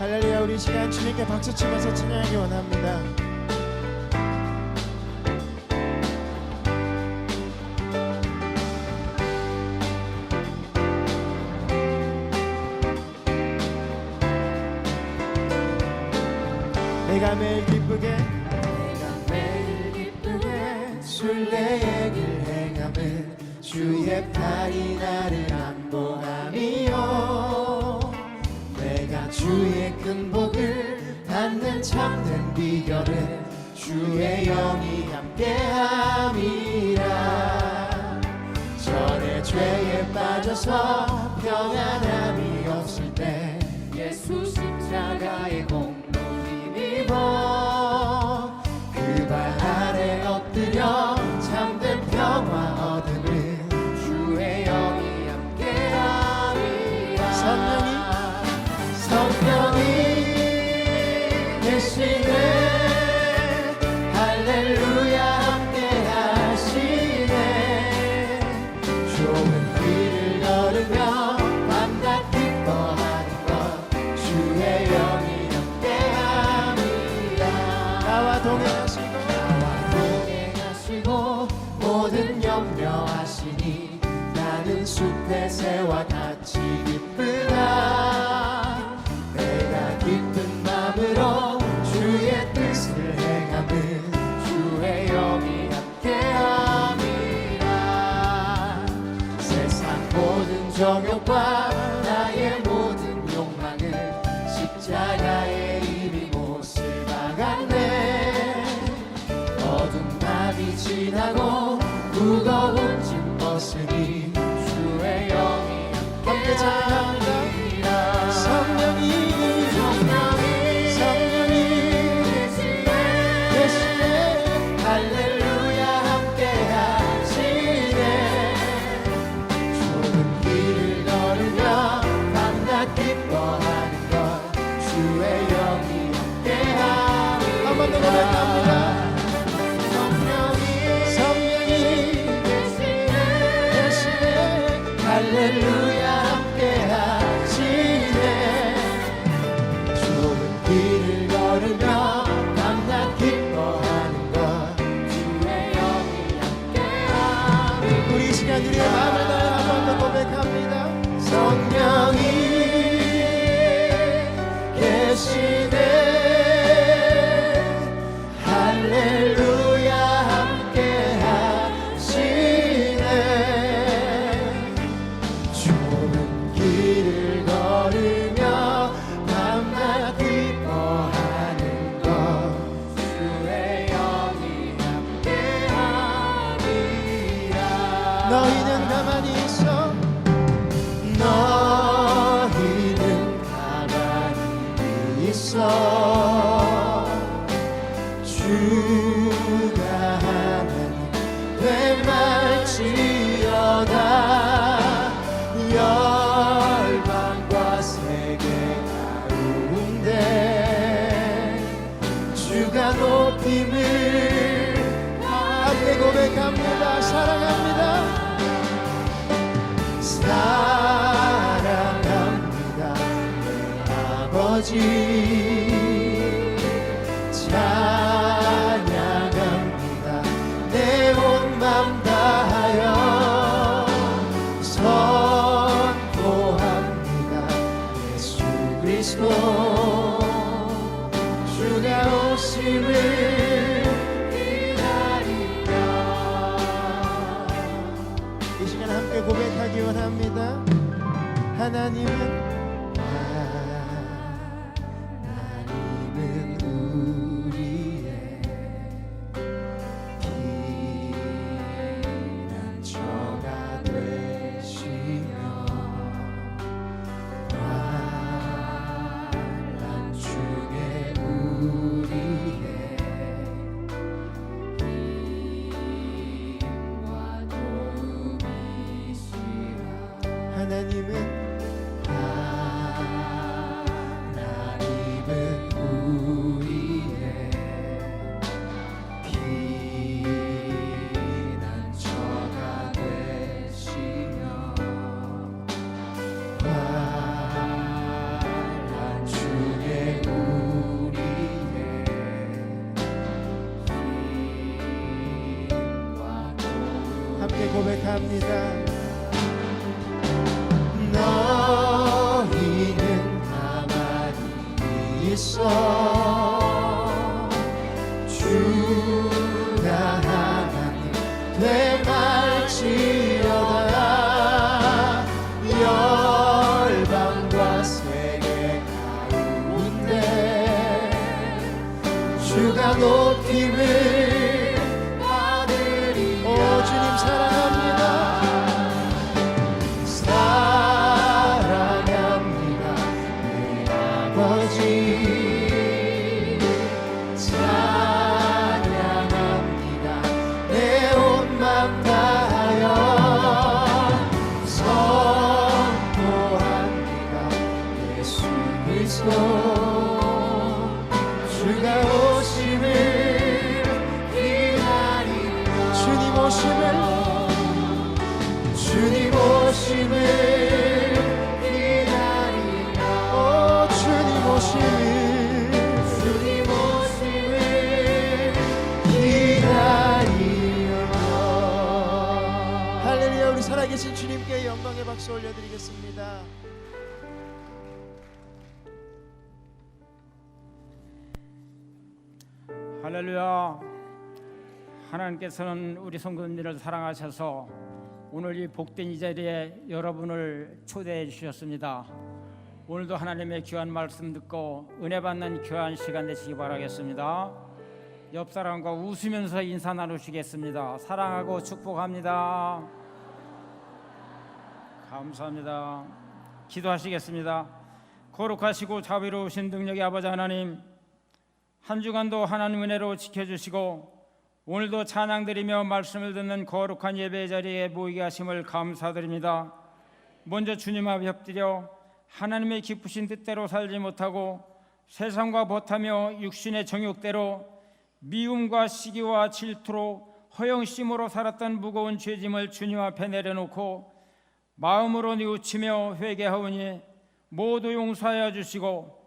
할렐루야. 우리 시간 주님께 박수치면서 찬양하기 원합니다. 내가 매일 기쁘게 순례의 길 행함은 주의 팔이 나를 안보함이요 내가 주의 큰 복을 받는 참된 비결은 주의 영이 함께함이라 전에 죄에 빠져서 평안함이 없을 때 예수 십자가의 공로 힘입어 그 발 아래 엎드려 참된 평화 얻으는 주의 영이 함께함이라 성령이 계시네 할렐루야 함께하시네 좁은 길을 걸으며 밤낮 기뻐하는 것 주의 영이 함께함이라 나와 동행하시고 모든 염려하시니 나는 숲의 새와 같이 기쁘다 내가 기쁜 마음으로 주의 뜻을 행함은 주의 영이 함께함이라 세상 모든 정욕과 나의 모든 욕망을 십자가에 이미 못을 박았네 어두운 밤이 지나고 무거운 짐 벗으니 주의 영이 함께 찬양합니다 성령이 계시네 할렐루야 함께하시네 좁은 길을 걸으며 밤낮 기뻐하는 것 주의 영이 함께함이라 한 번 더 고백합니다 할렐루야 함께하시네 좁은 길을 걸으며 밤낮 기뻐하는 것 주의 영이 함께하니 우리 이 시간 우리의 마음을 다해 한 번 더 고백합니다 성령이 계시네 할렐루야 함께하시네 좁은 길을 걸으며 밤낮 기뻐하는 것 주의 영이 함께함이라 너희는 가만히 있어 너희는 가만히 있어 주가 하는 되말지어다 열방과 세계 가운데 주가 높임을 함께 고백합니다 사랑합니다 사랑합니다 내 아버지 찬양합니다 내 온 맘 다하여 선포합니다 예수 그리스도 주가 오심을 기다리며 이 시간 함께 고백하기 원합니다 하나님은 우리의 피난처가 되시며 환난 중에 우리의 힘과 도움이시라 하나님은 찬양합니다. 너희는 가만히 있어 주가 하나님 되말지어다. 열방과 세계 가운데 주가 높임을 받으리라. 오 주님 사랑합니다. 사랑합니다 내 아버지. 찬양합니다 내 온 맘 다하여. 선포합니다 예수 그리스도 주가 오심을 기다리라. 주님 오심을 기다리라. 오 주님 오심을 기다리라. 할렐루야. 우리 살아계신 주님께 영광의 박수 올려드리겠습니다. 할렐루야. 하나님께서는 우리 성도님들을 사랑하셔서 오늘 이 복된 이 자리에 여러분을 초대해 주셨습니다. 오늘도 하나님의 귀한 말씀 듣고 은혜 받는 귀한 시간 되시기 바라겠습니다. 옆 사람과 웃으면서 인사 나누시겠습니다. 사랑하고 축복합니다. 감사합니다. 기도하시겠습니다. 거룩하시고 자비로우신 능력의 아버지 하나님, 한 주간도 하나님 은혜로 지켜주시고 오늘도 찬양드리며 말씀을 듣는 거룩한 예배의 자리에 모이게 하심을 감사드립니다. 먼저 주님 앞에 엎드려 하나님의 기쁘신 뜻대로 살지 못하고 세상과 버타며 육신의 정욕대로 미움과 시기와 질투로 허영심으로 살았던 무거운 죄짐을 주님 앞에 내려놓고 마음으로 뉘우치며 회개하오니 모두 용서하여 주시고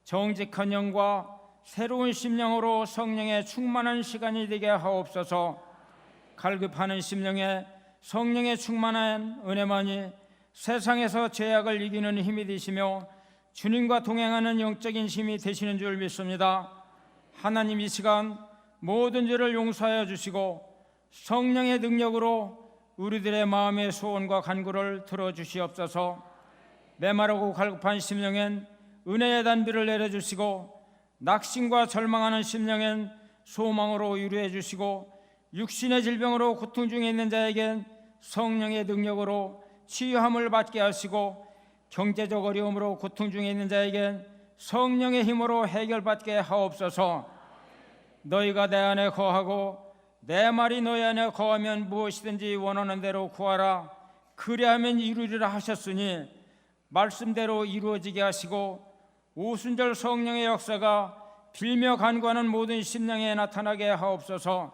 정직한 영과 새로운 심령으로 성령의 충만한 시간이 되게 하옵소서. 갈급하는 심령에 성령의 충만한 은혜만이 세상에서 죄악을 이기는 힘이 되시며 주님과 동행하는 영적인 힘이 되시는 줄 믿습니다. 하나님, 이 시간 모든 죄를 용서하여 주시고 성령의 능력으로 우리들의 마음의 소원과 간구를 들어주시옵소서. 메마르고 갈급한 심령엔 은혜의 단비를 내려주시고 낙심과 절망하는 심령엔 소망으로 위로해 주시고 육신의 질병으로 고통 중에 있는 자에겐 성령의 능력으로 치유함을 받게 하시고 경제적 어려움으로 고통 중에 있는 자에겐 성령의 힘으로 해결받게 하옵소서. 너희가 내 안에 거하고 내 말이 너희 안에 거하면 무엇이든지 원하는 대로 구하라. 그리하면 이루리라 하셨으니 말씀대로 이루어지게 하시고 오순절 성령의 역사가 빌며 간구하는 모든 심령에 나타나게 하옵소서.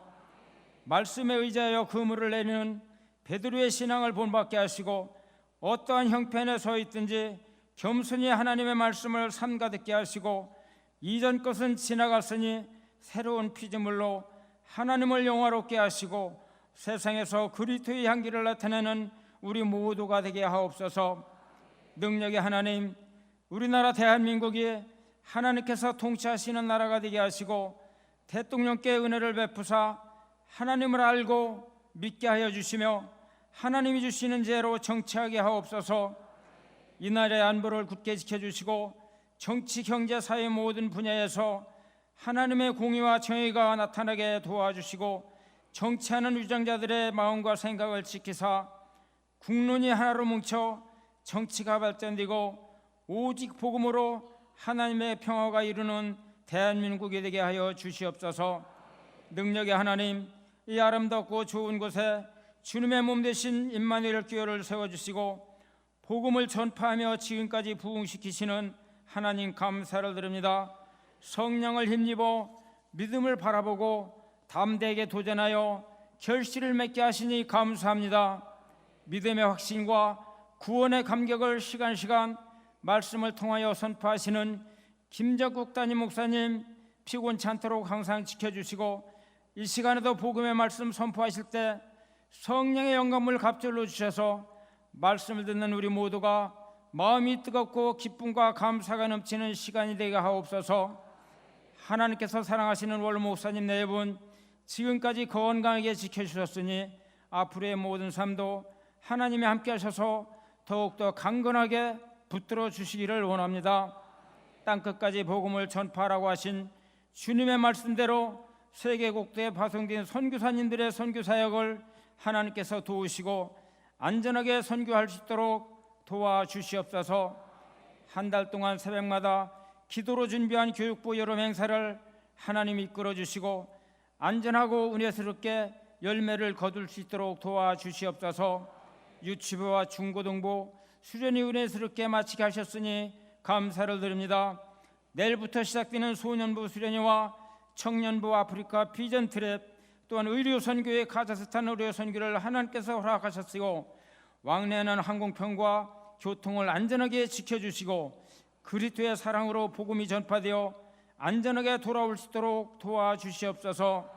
말씀에 의지하여 그물을 내리는 베드로의 신앙을 본받게 하시고 어떠한 형편에 서 있든지 겸손히 하나님의 말씀을 삼가듣게 하시고 이전 것은 지나갔으니 새로운 피조물로 하나님을 영화롭게 하시고 세상에서 그리스도의 향기를 나타내는 우리 모두가 되게 하옵소서. 능력의 하나님, 우리나라 대한민국이 하나님께서 통치하시는 나라가 되게 하시고 대통령께 은혜를 베푸사 하나님을 알고 믿게 하여 주시며 하나님이 주시는 지혜로 정치하게 하옵소서. 이 나라의 안보를 굳게 지켜주시고 정치, 경제, 사회 모든 분야에서 하나님의 공의와 정의가 나타나게 도와주시고 정치하는 위장자들의 마음과 생각을 지키사 국론이 하나로 뭉쳐 정치가 발전되고 오직 복음으로 하나님의 평화가 이루는 대한민국이 되게 하여 주시옵소서. 능력의 하나님, 이 아름답고 좋은 곳에 주님의 몸 되신 임마누엘 교회를 세워주시고 복음을 전파하며 지금까지 부흥시키시는 하나님 감사를 드립니다. 성령을 힘입어 믿음을 바라보고 담대하게 도전하여 결실을 맺게 하시니 감사합니다. 믿음의 확신과 구원의 감격을 시간시간 말씀을 통하여 선포하시는 김정국 담임 목사님 피곤치 않도록 항상 지켜주시고 이 시간에도 복음의 말씀 선포하실 때 성령의 영감을 갑절로 주셔서 말씀을 듣는 우리 모두가 마음이 뜨겁고 기쁨과 감사가 넘치는 시간이 되게 하옵소서. 하나님께서 사랑하시는 원로 목사님 네 분 지금까지 건강하게 지켜주셨으니 앞으로의 모든 삶도 하나님이 함께 하셔서 더욱더 강건하게 붙들어 주시기를 원합니다. 땅끝까지 복음을 전파하라고 하신 주님의 말씀대로 세계 곳곳에 파송된 선교사님들의 선교 사역을 하나님께서 도우시고 안전하게 선교할 수 있도록 도와주시옵소서. 한 달 동안 새벽마다 기도로 준비한 교육부 여름 행사를 하나님이 이끌어 주시고 안전하고 은혜스럽게 열매를 거둘 수 있도록 도와주시옵소서. 유치부와 중고등부 수련이 은혜스럽게 마치게 하셨으니 감사를 드립니다. 내일부터 시작되는 소년부 수련회와 청년부 아프리카 비전 트랩 또한 의료선교의 카자흐스탄 의료선교를 하나님께서 허락하셨으고 왕래하는 항공편과 교통을 안전하게 지켜주시고 그리스도의 사랑으로 복음이 전파되어 안전하게 돌아올 수 있도록 도와주시옵소서.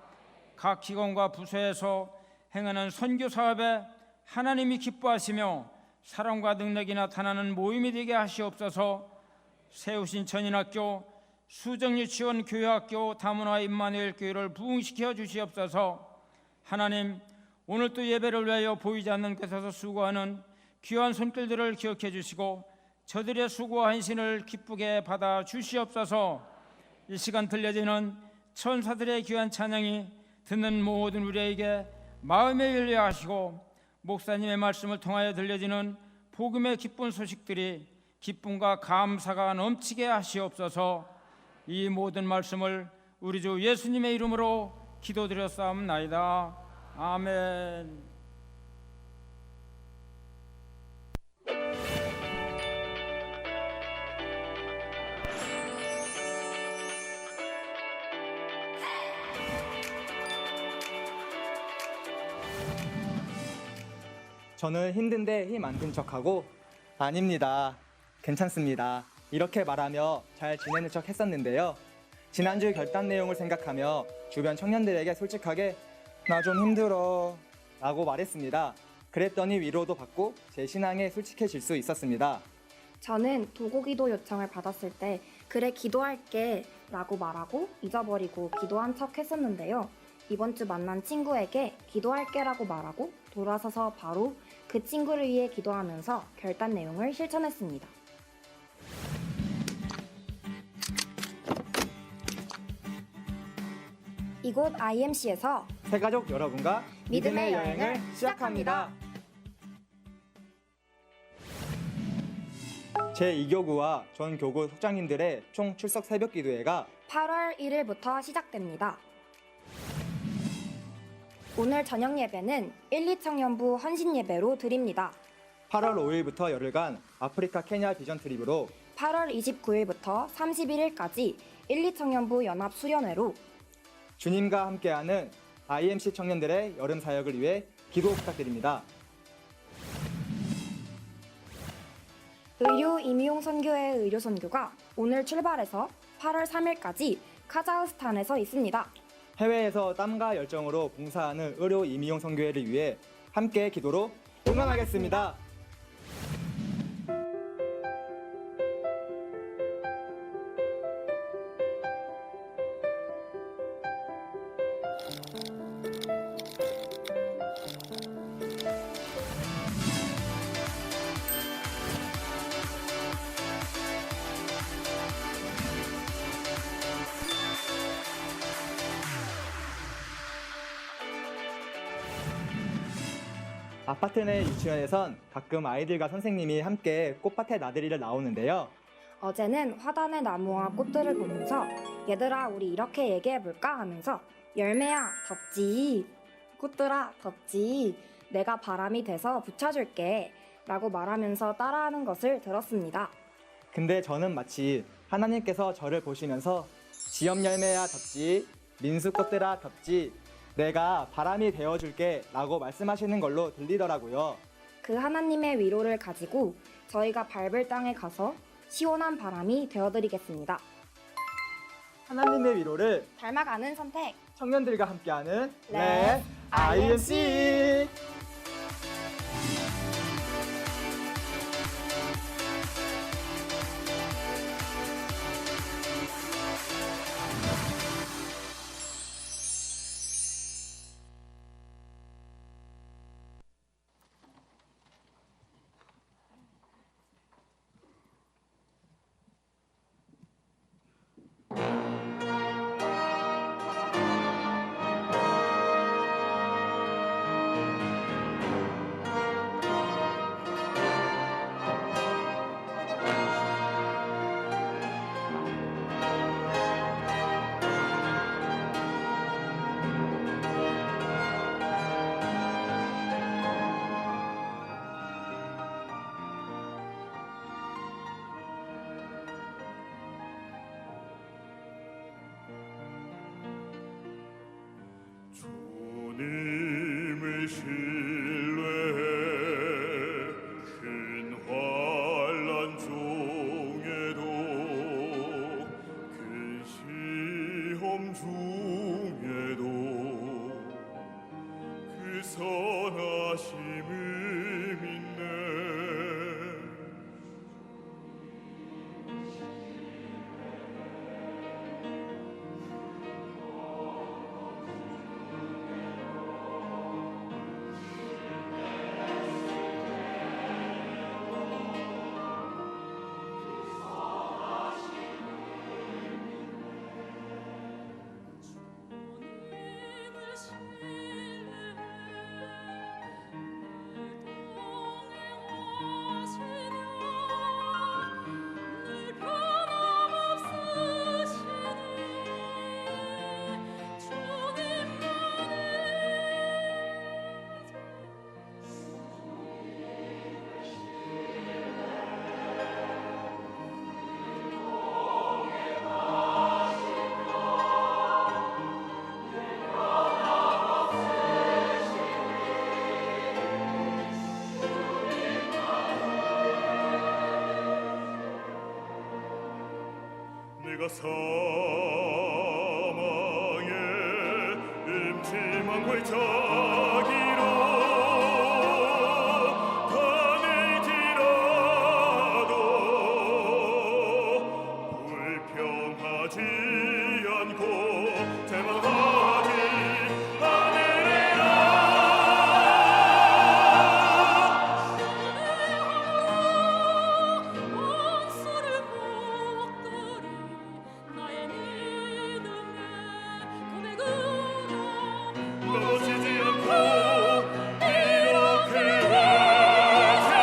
각 기관과 부서에서 행하는 선교 사업에 하나님이 기뻐하시며 사랑과 능력이 나타나는 모임이 되게 하시옵소서. 세우신 천인학교, 수정유치원 교회학교, 다문화 임마누엘 교회를 부흥시켜 주시옵소서. 하나님, 오늘 또 예배를 위하여 보이지 않는 곳에서 수고하는 귀한 손길들을 기억해 주시고 저들의 수고와 헌신을 기쁘게 받아 주시옵소서. 이 시간 들려지는 천사들의 귀한 찬양이 듣는 모든 우리에게 마음에 열려 하시고 목사님의 말씀을 통하여 들려지는 복음의 기쁜 소식들이 기쁨과 감사가 넘치게 하시옵소서. 이 모든 말씀을 우리 주 예수님의 이름으로 기도드렸사옵나이다. 아멘. 저는 힘든데 힘 안 든 척하고 아닙니다. 괜찮습니다. 이렇게 말하며 잘 지내는 척 했었는데요. 지난주 결단 내용을 생각하며 주변 청년들에게 솔직하게 나 좀 힘들어 라고 말했습니다. 그랬더니 위로도 받고 제 신앙에 솔직해질 수 있었습니다. 저는 도구기도 요청을 받았을 때 그래 기도할게 라고 말하고 잊어버리고 기도한 척 했었는데요. 이번 주 만난 친구에게 기도할게 라고 말하고 돌아서서 바로 그 친구를 위해 기도하면서 결단 내용을 실천했습니다. 이곳 IMC에서 새가족 여러분과 믿음의 여행을 시작합니다. 제2교구와 전 교구 속장님들의 총 출석 새벽 기도회가 8월 1일부터 시작됩니다. 오늘 저녁 예배는 1, 2청년부 헌신 예배로 드립니다. 8월 5일부터 열흘간 아프리카 케냐 비전 트립으로 8월 29일부터 31일까지 1, 2청년부 연합 수련회로 주님과 함께하는 IMC 청년들의 여름 사역을 위해 기도 부탁드립니다. 의료 임용 선교회 의료 선교가 오늘 출발해서 8월 3일까지 카자흐스탄에서 있습니다. 해외에서 땀과 열정으로 봉사하는 의료 임용 선교회를 위해 함께 기도로 응원하겠습니다. 아파트 내 유치원에선 가끔 아이들과 선생님이 함께 꽃밭에 나들이를 나오는데요. 어제는 화단의 나무와 꽃들을 보면서 얘들아 우리 이렇게 얘기해볼까 하면서 열매야 덥지, 꽃들아 덥지, 내가 바람이 돼서 붙여줄게 라고 말하면서 따라하는 것을 들었습니다. 근데 저는 마치 하나님께서 저를 보시면서 지엄 열매야 덥지, 민수꽃들아 덥지, 내가 바람이 되어줄게 라고 말씀하시는 걸로 들리더라고요. 그 하나님의 위로를 가지고 저희가 밟을 땅에 가서 시원한 바람이 되어드리겠습니다. 하나님의 위로를 닮아가는 선택 청년들과 함께하는 렛츠 IMC. 주님을 신뢰해 큰 환난 중에도 큰 시험 중에도 그 선하심을 믿네. 내가 사망의 음침한 골짜기로 다닐지라도 불평하지 않고 절망하지 않으리라. 넘어지지 않고 이렇게 외치리라.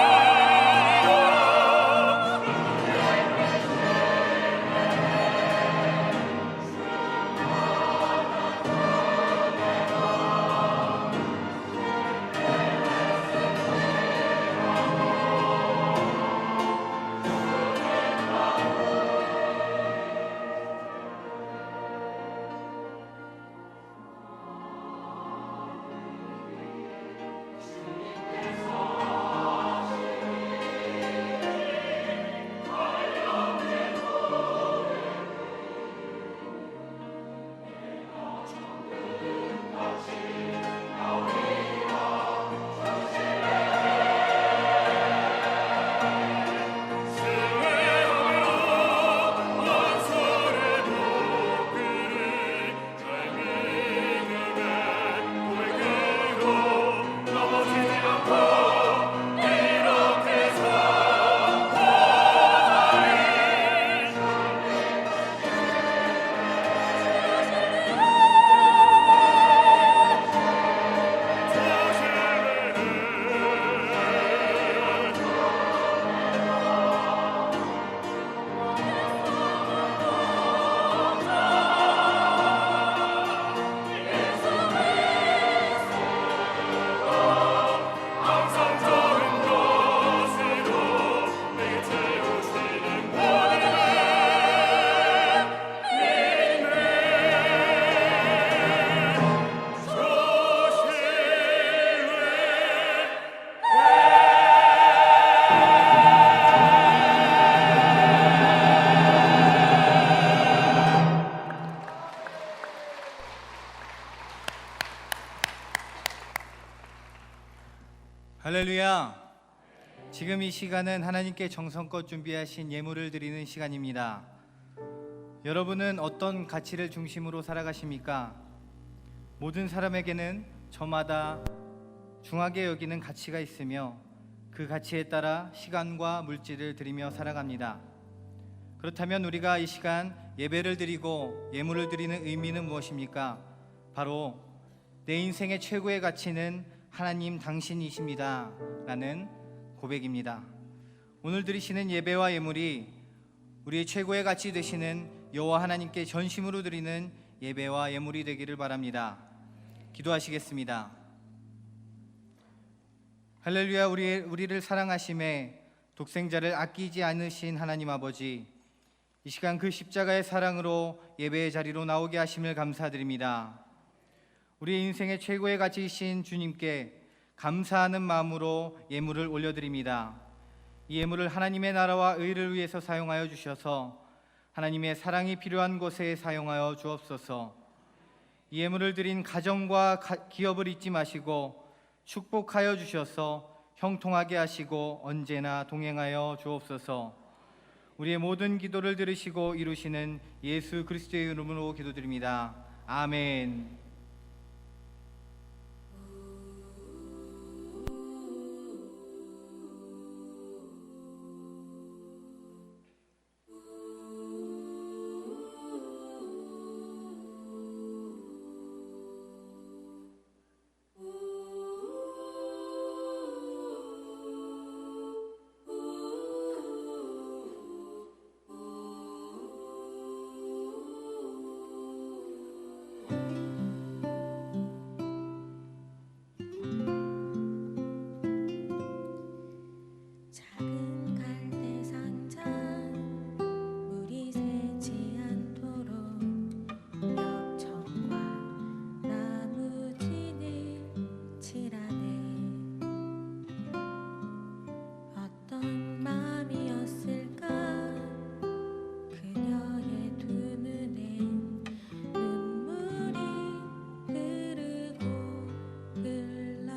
지금 이 시간은 하나님께 정성껏 준비하신 예물을 드리는 시간입니다. 여러분은 어떤 가치를 중심으로 살아가십니까? 모든 사람에게는 저마다 중하게 여기는 가치가 있으며 그 가치에 따라 시간과 물질을 드리며 살아갑니다. 그렇다면 우리가 이 시간 예배를 드리고 예물을 드리는 의미는 무엇입니까? 바로 내 인생의 최고의 가치는 하나님 당신이십니다 라는 고백입니다. 오늘 드리시는 예배와 예물이 우리의 최고의 가치 되시는 여호와 하나님께 전심으로 드리는 예배와 예물이 되기를 바랍니다. 기도하시겠습니다. 할렐루야. 우리를 사랑하심에 독생자를 아끼지 않으신 하나님 아버지, 이 시간 그 십자가의 사랑으로 예배의 자리로 나오게 하심을 감사드립니다. 우리 인생의 최고의 가치이신 주님께 감사하는 마음으로 예물을 올려드립니다. 이 예물을 하나님의 나라와 의를 위해서 사용하여 주셔서 하나님의 사랑이 필요한 곳에 사용하여 주옵소서. 이 예물을 드린 가정과 기업을 잊지 마시고 축복하여 주셔서 형통하게 하시고 언제나 동행하여 주옵소서. 우리의 모든 기도를 들으시고 이루시는 예수 그리스도의 이름으로 기도드립니다. 아멘. 작은 갈대 상자 물이 새지 않도록 벽천과 나무 진을 칠하네. 어떤 마음이었을까 그녀의 두 눈엔 눈물이 흐르고 흘러.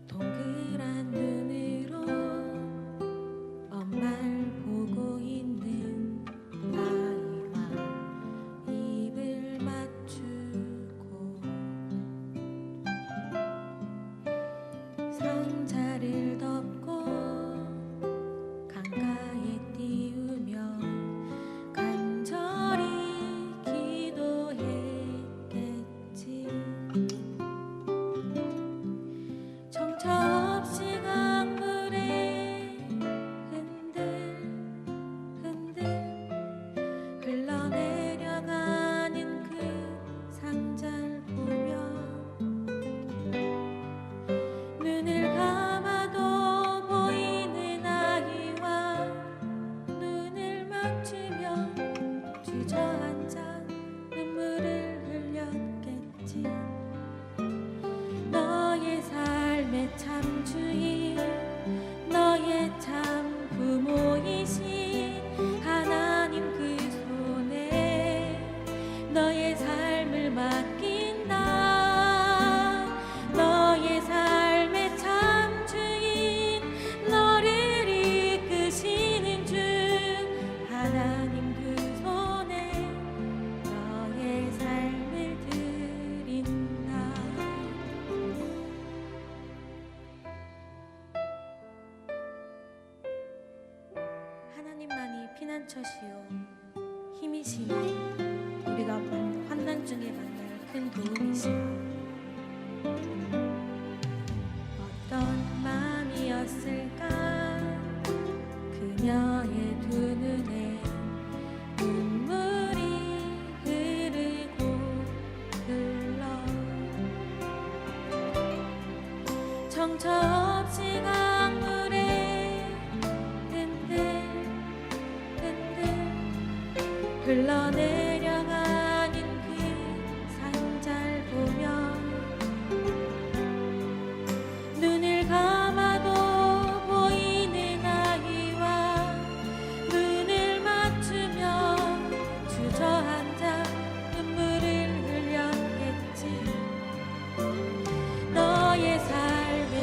동그란 눈으로 엄마를 보고 있는 아이와 입을 맞추고 상자를 덮고 강가에 띄우며 간절히 기도했겠지. 정처 없이 강물에 흔들흔들 흘러내려가는 그 상자를 보며 눈을 감아도 보이는 아이와 눈을 맞추며 주저앉아 눈물을 흘렸겠지. 너의 삶의 참 주인, 너의 참 부모이신 하나님 그 손에 너의 삶을 맡긴다. 너의 삶의 참 주인, 너를 이끄시는 주 하나님 그 손에 너의 삶을 드린다. 하나님만이 피난처시요 힘이시니 우리가 환난 중에 만날 큰 도움이시여. 어떤 마음이었을까 그녀의 두 눈에 눈물이 흐르고 흘러. 정처 없이 강물에 흔들흔들 흘러내려가는 그 상자를 보며 눈을 감아도 보이는 아이와 눈을 맞추며 주저앉아 눈물을 흘렸겠지. 너의 삶의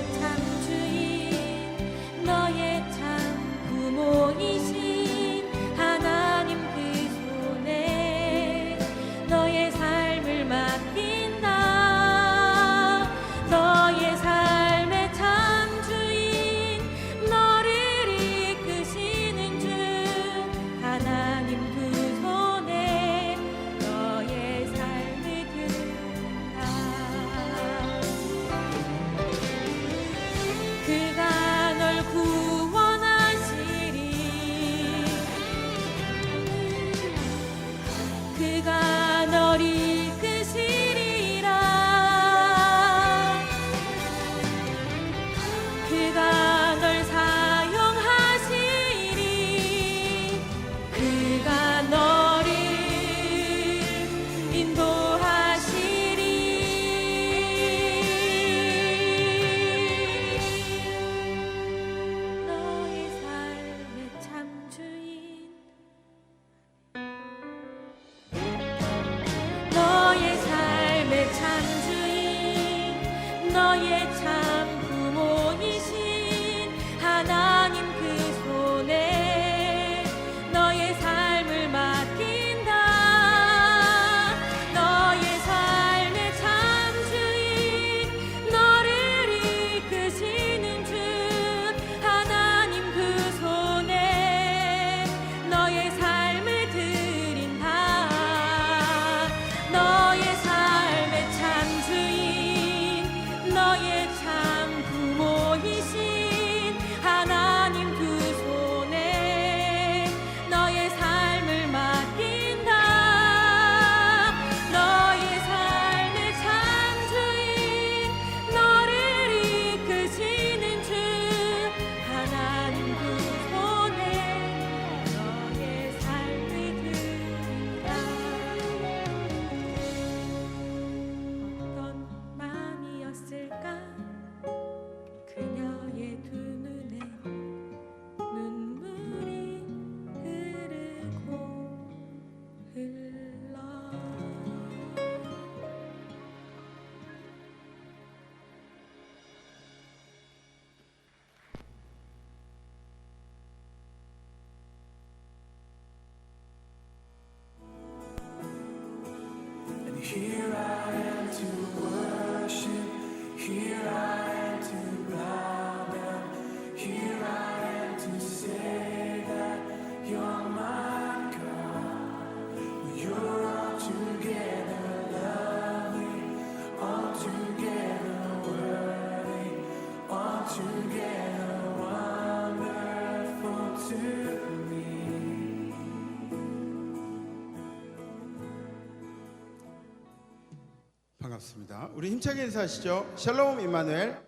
반갑습니다. 우리 힘차게 인사하시죠. 샬롬 임마누엘.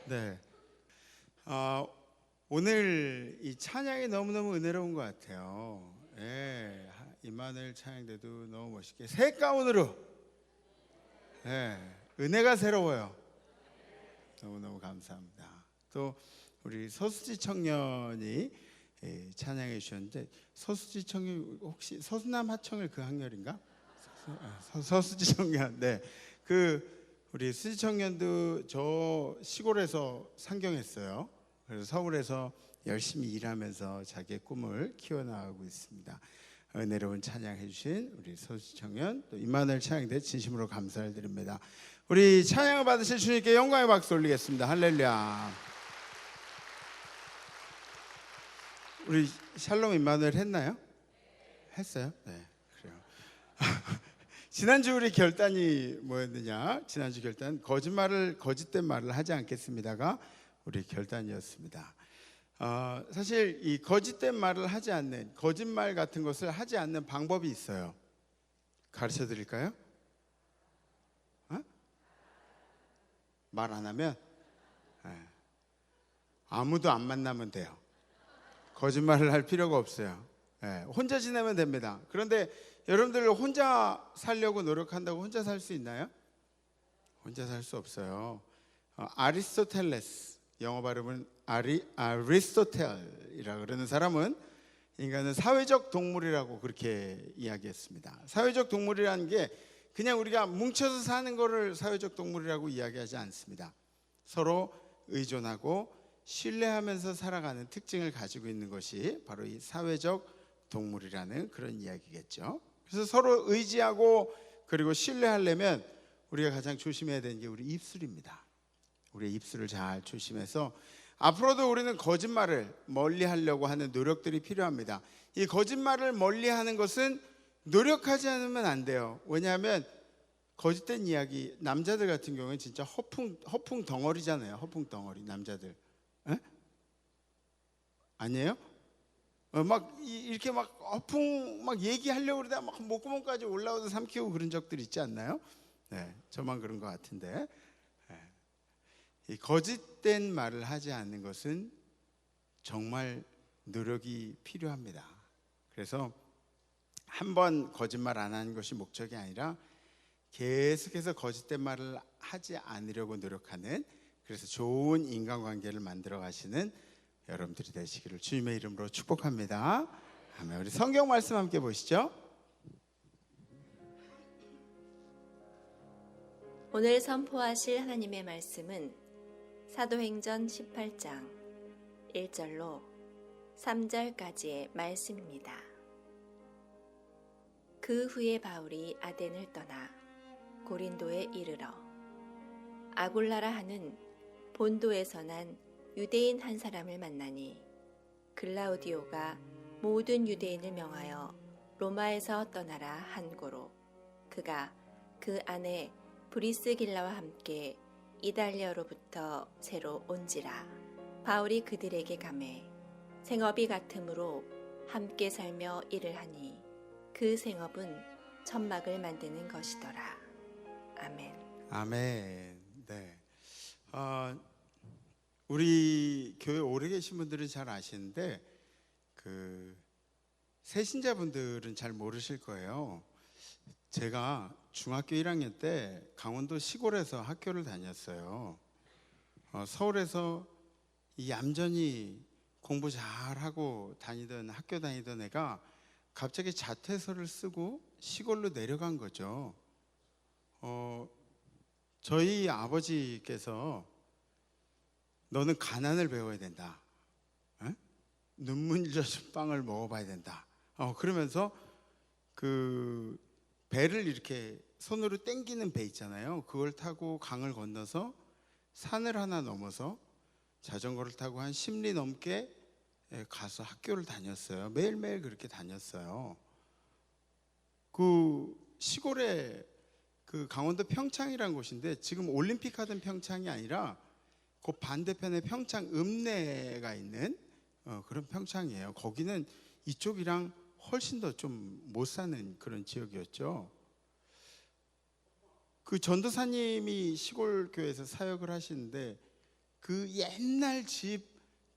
네. 오늘 이 찬양이 너무너무 은혜로운 것 같아요. 예, 임마누엘 찬양대도 너무 멋있게 새 가운으로, 예, 은혜가 새로워요. 너무너무 감사합니다. 또 우리 서수지 청년이 찬양해 주셨는데, 서수지 청년 혹시 서수남 하청을 그 학렬인가? 서수지 청년. 네, 우리 수지 청년도 저 시골에서 상경했어요. 그래서 서울에서 열심히 일하면서 자기의 꿈을 키워나가고 있습니다. 은혜로운 찬양 해주신 우리 서수지 청년, 또 임마누엘 찬양대 진심으로 감사를 드립니다. 우리 찬양을 받으실 주님께 영광의 박수 올리겠습니다. 할렐루야. 우리 샬롬 임마누엘 했나요? 했어요? 네, 그래요. 지난주 우리 결단이 뭐였느냐? 지난주 결단 거짓된 말을 하지 않겠습니다가 우리 결단이었습니다. 사실 이 거짓된 말을 하지 않는, 거짓말 같은 것을 하지 않는 방법이 있어요. 가르쳐 드릴까요? 말 안 하면 아무도 안 만나면 돼요. 거짓말을 할 필요가 없어요. 혼자 지내면 됩니다. 그런데 여러분들 혼자 살려고 노력한다고 혼자 살 수 있나요? 혼자 살 수 없어요. 아리스토텔레스, 영어 발음은 아리스토텔이라 그러는 사람은 인간은 사회적 동물이라고 그렇게 이야기했습니다. 사회적 동물이라는 게 그냥 우리가 뭉쳐서 사는 거를 사회적 동물이라고 이야기하지 않습니다. 서로 의존하고 신뢰하면서 살아가는 특징을 가지고 있는 것이 바로 이 사회적 동물이라는 그런 이야기겠죠. 그래서 서로 의지하고 그리고 신뢰하려면 우리가 가장 조심해야 되는 게 우리 입술입니다. 우리의 입술을 잘 조심해서 앞으로도 우리는 거짓말을 멀리하려고 하는 노력들이 필요합니다. 이 거짓말을 멀리하는 것은 노력하지 않으면 안 돼요. 왜냐하면 거짓된 이야기, 남자들 같은 경우는 진짜 허풍 덩어리잖아요. 허풍 덩어리, 남자들. 아니에요? 막 이렇게 막 허풍 막 얘기하려고 그러다 막 목구멍까지 올라오도 삼키고 그런 적들 있지 않나요? 네, 저만 그런 것 같은데. 이 거짓된 말을 하지 않는 것은 정말 노력이 필요합니다. 그래서 한 번 거짓말 안 하는 것이 목적이 아니라 계속해서 거짓된 말을 하지 않으려고 노력하는, 그래서 좋은 인간관계를 만들어 가시는 여러분들이 되시기를 주님의 이름으로 축복합니다. 아멘. 우리 성경 말씀 함께 보시죠. 오늘 선포하실 하나님의 말씀은 사도행전 18장 1절로 3절까지의 말씀입니다. 그 후에 바울이 아덴을 떠나 고린도에 이르러 아굴라라 하는 본도에서 난 유대인 한 사람을 만나니 글라우디오가 모든 유대인을 명하여 로마에서 떠나라 한 고로 그가 그 안에 브리스길라와 함께 이달리아로부터 새로 온지라. 바울이 그들에게 가매 생업이 같으므로 함께 살며 일을 하니 그 생업은 천막을 만드는 것이더라. 아멘. 아멘. 네. 우리 교회 오래 계신 분들은 잘 아시는데 새신자분들은 잘 모르실 거예요. 제가 중학교 1학년 때 강원도 시골에서 학교를 다녔어요. 서울에서 얌전히 공부 잘하고 학교 다니던 애가 갑자기 자퇴서를 쓰고 시골로 내려간 거죠. 저희 아버지께서 너는 가난을 배워야 된다. 눈물 젖은 빵을 먹어봐야 된다. 그러면서 배를 이렇게 손으로 당기는 배 있잖아요. 그걸 타고 강을 건너서 산을 하나 넘어서 자전거를 타고 한 10리 넘게 가서 학교를 다녔어요. 매일매일 그렇게 다녔어요. 그 시골에 그 강원도 평창이라는 곳인데 지금 올림픽 하던 평창이 아니라 그 반대편에 평창 읍내가 있는 그런 평창이에요. 거기는 이쪽이랑 훨씬 더 좀 못 사는 그런 지역이었죠. 그 전도사님이 시골 교회에서 사역을 하시는데 그 옛날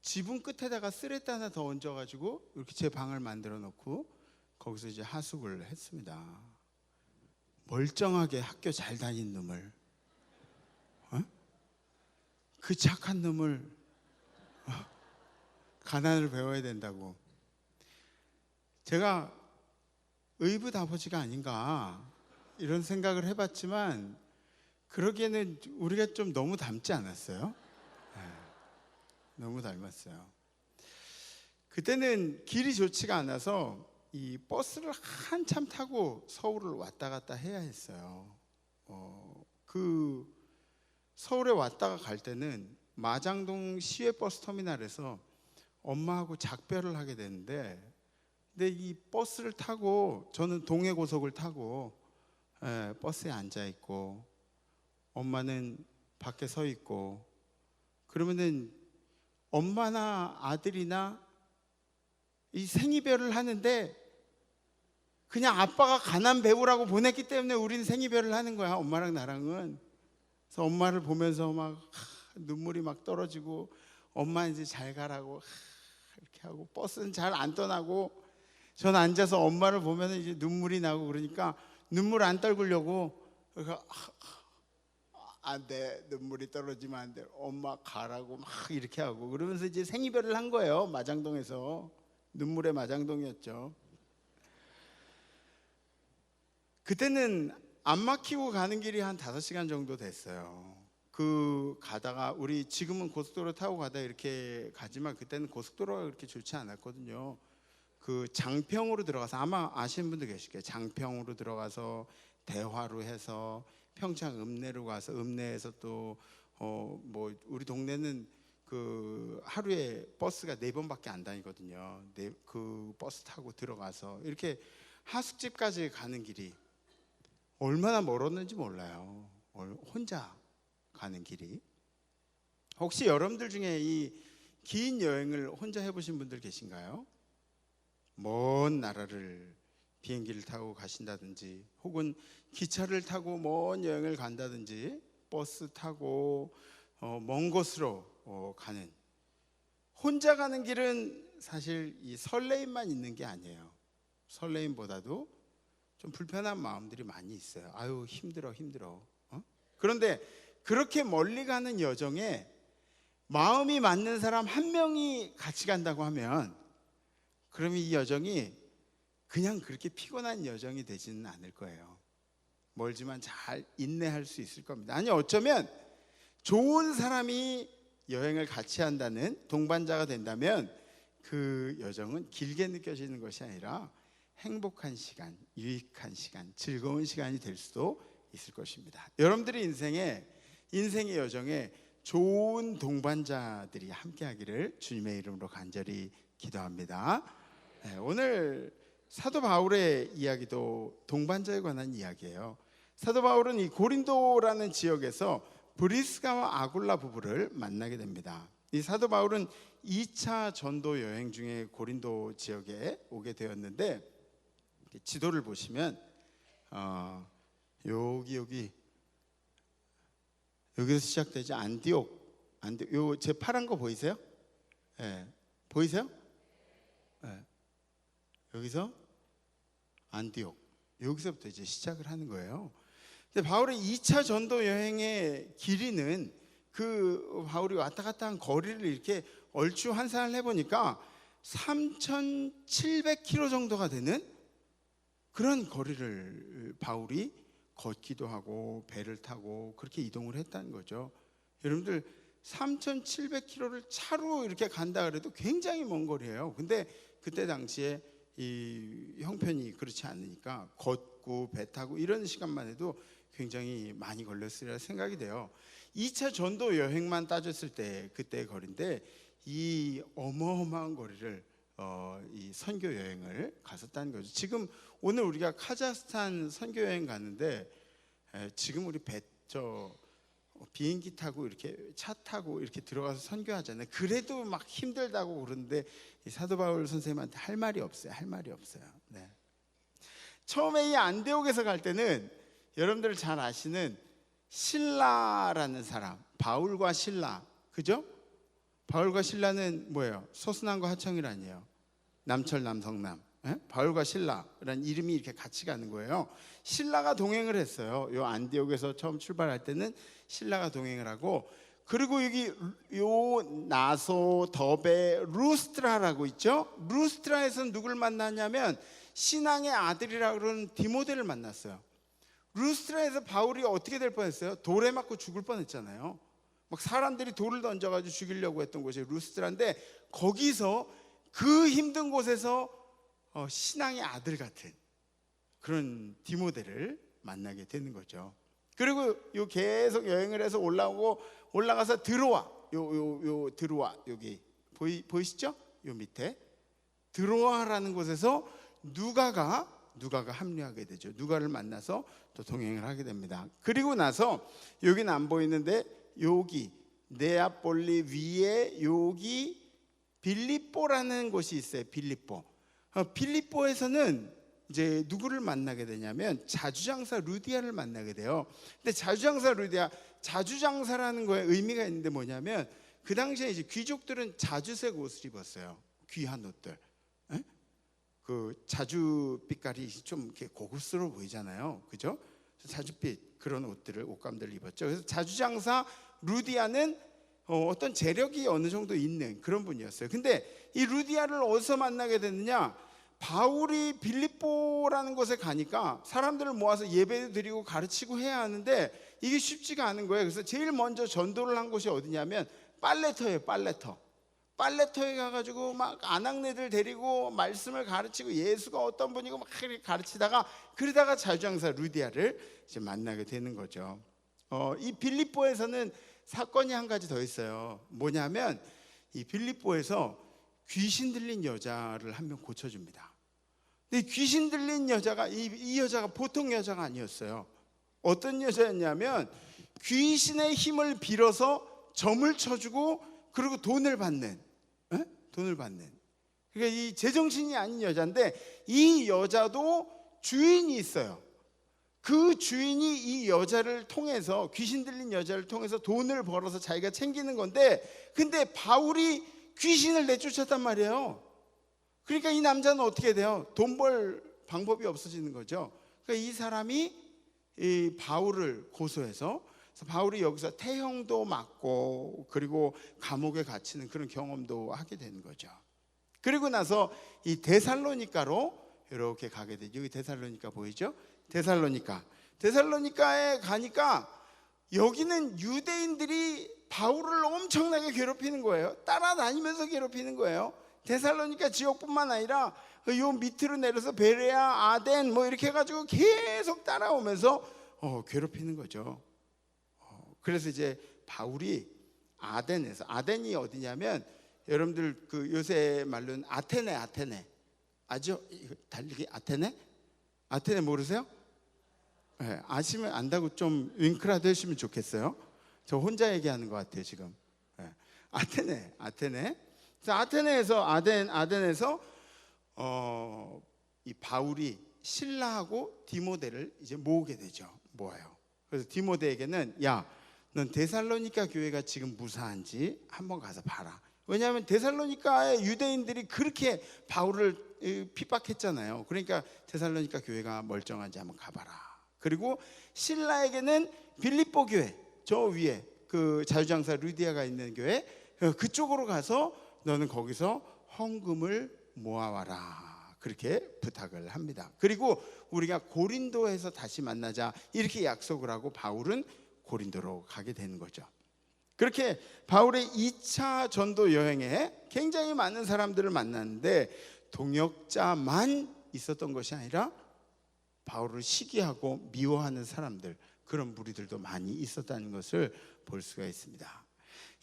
지붕 끝에다가 쓰레기 하나 더 얹어가지고 이렇게 제 방을 만들어 놓고 거기서 이제 하숙을 했습니다. 멀쩡하게 학교 잘 다닌 놈을, 그 착한 놈을 가난을 배워야 된다고. 제가 의붓아버지가 아닌가 이런 생각을 해봤지만 그러기에는 우리가 좀 너무 닮지 않았어요? 너무 닮았어요. 그때는 길이 좋지가 않아서 이 버스를 한참 타고 서울을 왔다 갔다 해야 했어요. 그 서울에 왔다가 갈 때는 마장동 시외버스터미널에서 엄마하고 작별을 하게 되는데, 근데 이 버스를 타고 저는 동해고속을 타고 버스에 앉아 있고 엄마는 밖에 서 있고, 그러면은 엄마나 아들이나 이 생이별을 하는데 그냥 아빠가 가난 배우라고 보냈기 때문에 우리는 생이별을 하는 거야, 엄마랑 나랑은. 그래서 엄마를 보면서 막 눈물이 막 떨어지고, 엄마 이제 잘 가라고 이렇게 하고, 버스는 잘 안 떠나고 전 앉아서 엄마를 보면 이제 눈물이 나고, 그러니까 눈물 안 떨구려고 안 돼, 눈물이 떨어지면 안 돼, 엄마 가라고 막 이렇게 하고, 그러면서 이제 생이별을 한 거예요. 마장동에서. 눈물의 마장동이었죠. 그때는 안 막히고 가는 길이 한 5시간 정도 됐어요. 그 가다가 우리 지금은 고속도로 타고 가다 이렇게 가지만 그때는 고속도로가 그렇게 좋지 않았거든요. 그 장평으로 들어가서, 아마 아시는 분들 계실 거예요. 장평으로 들어가서 대화로 해서 평창 읍내로 가서 읍내에서 또 뭐 우리 동네는 그 하루에 버스가 4번밖에 안 다니거든요. 그 버스 타고 들어가서 이렇게 하숙집까지 가는 길이 얼마나 멀었는지 몰라요. 혼자 가는 길이. 혹시 여러분들 중에 이 긴 여행을 혼자 해보신 분들 계신가요? 먼 나라를 비행기를 타고 가신다든지, 혹은 기차를 타고 먼 여행을 간다든지, 버스 타고 먼 곳으로 가는, 혼자 가는 길은 사실 이 설레임만 있는 게 아니에요. 설레임보다도 좀 불편한 마음들이 많이 있어요. 아유, 힘들어. 그런데 그렇게 멀리 가는 여정에 마음이 맞는 사람 한 명이 같이 간다고 하면, 그러면 이 여정이 그냥 그렇게 피곤한 여정이 되지는 않을 거예요. 멀지만 잘 인내할 수 있을 겁니다. 아니, 어쩌면 좋은 사람이 여행을 같이 한다는, 동반자가 된다면 그 여정은 길게 느껴지는 것이 아니라 행복한 시간, 유익한 시간, 즐거운 시간이 될 수도 있을 것입니다. 여러분들의 인생의 여정에 좋은 동반자들이 함께하기를 주님의 이름으로 간절히 기도합니다. 오늘 사도 바울의 이야기도 동반자에 관한 이야기예요. 사도 바울은 이 고린도라는 지역에서 브리스가와 아굴라 부부를 만나게 됩니다. 이 사도 바울은 2차 전도 여행 중에 고린도 지역에 오게 되었는데, 지도를 보시면 여기서 시작되지. 안디옥. 요 제 파란 거 보이세요? 보이세요? 여기서 안디옥, 여기서부터 이제 시작을 하는 거예요. 근데 바울의 2차 전도 여행의 길이는, 그 바울이 왔다 갔다 한 거리를 이렇게 얼추 환산을 해보니까 3,700km 정도가 되는 그런 거리를 바울이 걷기도 하고 배를 타고 그렇게 이동을 했다는 거죠. 여러분들 3,700km를 차로 이렇게 간다 그래도 굉장히 먼 거리예요. 근데 그때 당시에 이 형편이 그렇지 않으니까 걷고 배 타고 이런 시간만 해도 굉장히 많이 걸렸으리라 생각이 돼요. 2차 전도 여행만 따졌을 때 그때의 거리인데 이 어마어마한 거리를 이 선교 여행을 갔었다는 거죠. 지금 오늘 우리가 카자흐스탄 선교 여행 가는데 지금 우리 비행기 타고 이렇게 차 타고 이렇게 들어가서 선교하잖아요. 그래도 막 힘들다고 그러는데 이 사도 바울 선생님한테 할 말이 없어요. 할 말이 없어요. 네. 처음에 이 안디옥에서 갈 때는 여러분들 잘 아시는 실라라는 사람, 바울과 실라, 그죠? 바울과 실라는 뭐예요? 소순함과 하청일 아니에요? 남철 남성남. 바울과 실라라는 이름이 이렇게 같이 가는 거예요. 실라가 동행을 했어요. 요 안디옥에서 처음 출발할 때는 실라가 동행을 하고, 그리고 여기 요 나소, 더베, 루스트라라고 있죠. 루스트라에서는 누굴 만났냐면 신앙의 아들이라고 그러는 디모데를 만났어요. 루스트라에서 바울이 어떻게 될 뻔했어요? 돌에 맞고 죽을 뻔했잖아요. 막 사람들이 돌을 던져가지고 죽이려고 했던 곳이 루스트라인데, 거기서 그 힘든 곳에서 신앙의 아들 같은 그런 디모데를 만나게 되는 거죠. 그리고 요 계속 여행을 해서 올라가서 드로아, 요 드로아, 여기 보이시죠? 요 밑에 드로아라는 곳에서 누가가 합류하게 되죠. 누가를 만나서 또 동행을 하게 됩니다. 그리고 나서 여기는 안 보이는데 여기 네아폴리 위에 여기 빌립보라는 곳이 있어요. 빌립보에서는 이제 누구를 만나게 되냐면 자주장사 루디아를 만나게 돼요. 근데 자주장사라는 거에 의미가 있는데 뭐냐면 그 당시에 이제 귀족들은 자주색 옷을 입었어요. 귀한 옷들. 그 자주 빛깔이 좀 이렇게 고급스러워 보이잖아요, 그죠? 자주빛 그런 옷감들을 입었죠. 그래서 자주장사 루디아는 어떤 재력이 어느 정도 있는 그런 분이었어요. 근데 이 루디아를 어디서 만나게 됐느냐? 바울이 빌립보라는 곳에 가니까 사람들을 모아서 예배도 드리고 가르치고 해야 하는데 이게 쉽지가 않은 거예요. 그래서 제일 먼저 전도를 한 곳이 어디냐면 빨레터예요. 빨레터에 가가지고 막 아낙네들 데리고 말씀을 가르치고 예수가 어떤 분이고 막 가르치다가 그러다가 자주장사 루디아를 이제 만나게 되는 거죠. 이 빌립보에서는 사건이 한 가지 더 있어요. 뭐냐면 이 빌립보에서 귀신 들린 여자를 한 명 고쳐줍니다. 근데 귀신 들린 여자가 이 여자가 보통 여자가 아니었어요. 어떤 여자였냐면 귀신의 힘을 빌어서 점을 쳐주고 그리고 돈을 받는. 그러니까 이 제정신이 아닌 여자인데 이 여자도 주인이 있어요. 그 주인이 이 여자를 통해서 귀신 들린 여자를 통해서 돈을 벌어서 자기가 챙기는 건데, 근데 바울이 귀신을 내쫓았단 말이에요. 그러니까 이 남자는 어떻게 돼요? 돈 벌 방법이 없어지는 거죠. 그러니까 이 사람이 이 바울을 고소해서 바울이 여기서 태형도 맞고 그리고 감옥에 갇히는 그런 경험도 하게 되는 거죠. 그리고 나서 이 데살로니가로 이렇게 가게 되죠. 여기 데살로니가 보이죠? 데살로니가에 가니까 여기는 유대인들이 바울을 엄청나게 괴롭히는 거예요. 따라다니면서 괴롭히는 거예요. 데살로니가 지역뿐만 아니라 요 밑으로 내려서 베레아, 아덴 뭐 이렇게 해가지고 계속 따라오면서 괴롭히는 거죠. 그래서 이제 바울이 아덴에서, 아덴이 어디냐면 여러분들 그 요새 말로는 아테네 아죠? 달리기 아테네 모르세요? 네, 아시면 안다고 좀 윙크라도 해주시면 좋겠어요. 저 혼자 얘기하는 것 같아요 지금. 네. 아테네. 그래서 아덴에서 이 바울이 신라하고 디모데를 이제 모으게 되죠. 모아요. 그래서 디모데에게는 넌 데살로니가 교회가 지금 무사한지 한번 가서 봐라. 왜냐하면 데살로니가의 유대인들이 그렇게 바울을 핍박했잖아요. 그러니까 데살로니가 교회가 멀쩡한지 한번 가봐라. 그리고 신라에게는 빌립보 교회, 저 위에 그 자주장사 루디아가 있는 교회, 그쪽으로 가서 너는 거기서 헌금을 모아와라. 그렇게 부탁을 합니다. 그리고 우리가 고린도에서 다시 만나자 이렇게 약속을 하고 바울은 고린도로 가게 되는 거죠. 그렇게 바울의 2차 전도 여행에 굉장히 많은 사람들을 만났는데 동역자만 있었던 것이 아니라 바울을 시기하고 미워하는 사람들, 그런 무리들도 많이 있었다는 것을 볼 수가 있습니다.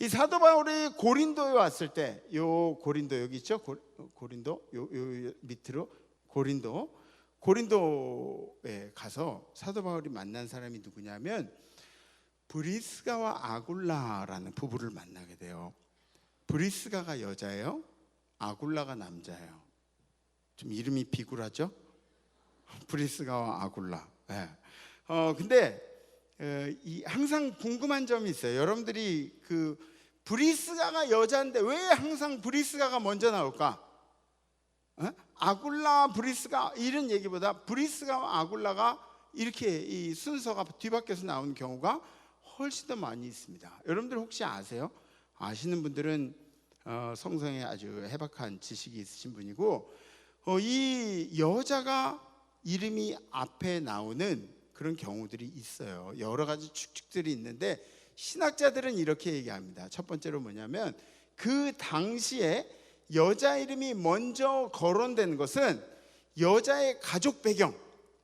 이 사도 바울이 고린도에 왔을 때, 요 고린도 여기 있죠? 고린도 요 밑으로 고린도에 가서 사도 바울이 만난 사람이 누구냐면 브리스가와 아굴라라는 부부를 만나게 돼요. 브리스가가 여자예요, 아굴라가 남자예요. 좀 이름이 비굴하죠? 브리스가와 아굴라. 네. 근데 항상 궁금한 점이 있어요. 여러분들이 그 브리스가가 여자인데 왜 항상 브리스가가 먼저 나올까? 아굴라 브리스가 이런 얘기보다 브리스가와 아굴라가 이렇게 이 순서가 뒤바뀌어서 나오는 경우가 훨씬 더 많이 있습니다. 여러분들 혹시 아세요? 아시는 분들은 성성에 아주 해박한 지식이 있으신 분이고, 이 여자가 이름이 앞에 나오는 그런 경우들이 있어요. 여러 가지 축축들이 있는데 신학자들은 이렇게 얘기합니다. 첫 번째로 뭐냐면 그 당시에 여자 이름이 먼저 거론된 것은 여자의 가족 배경,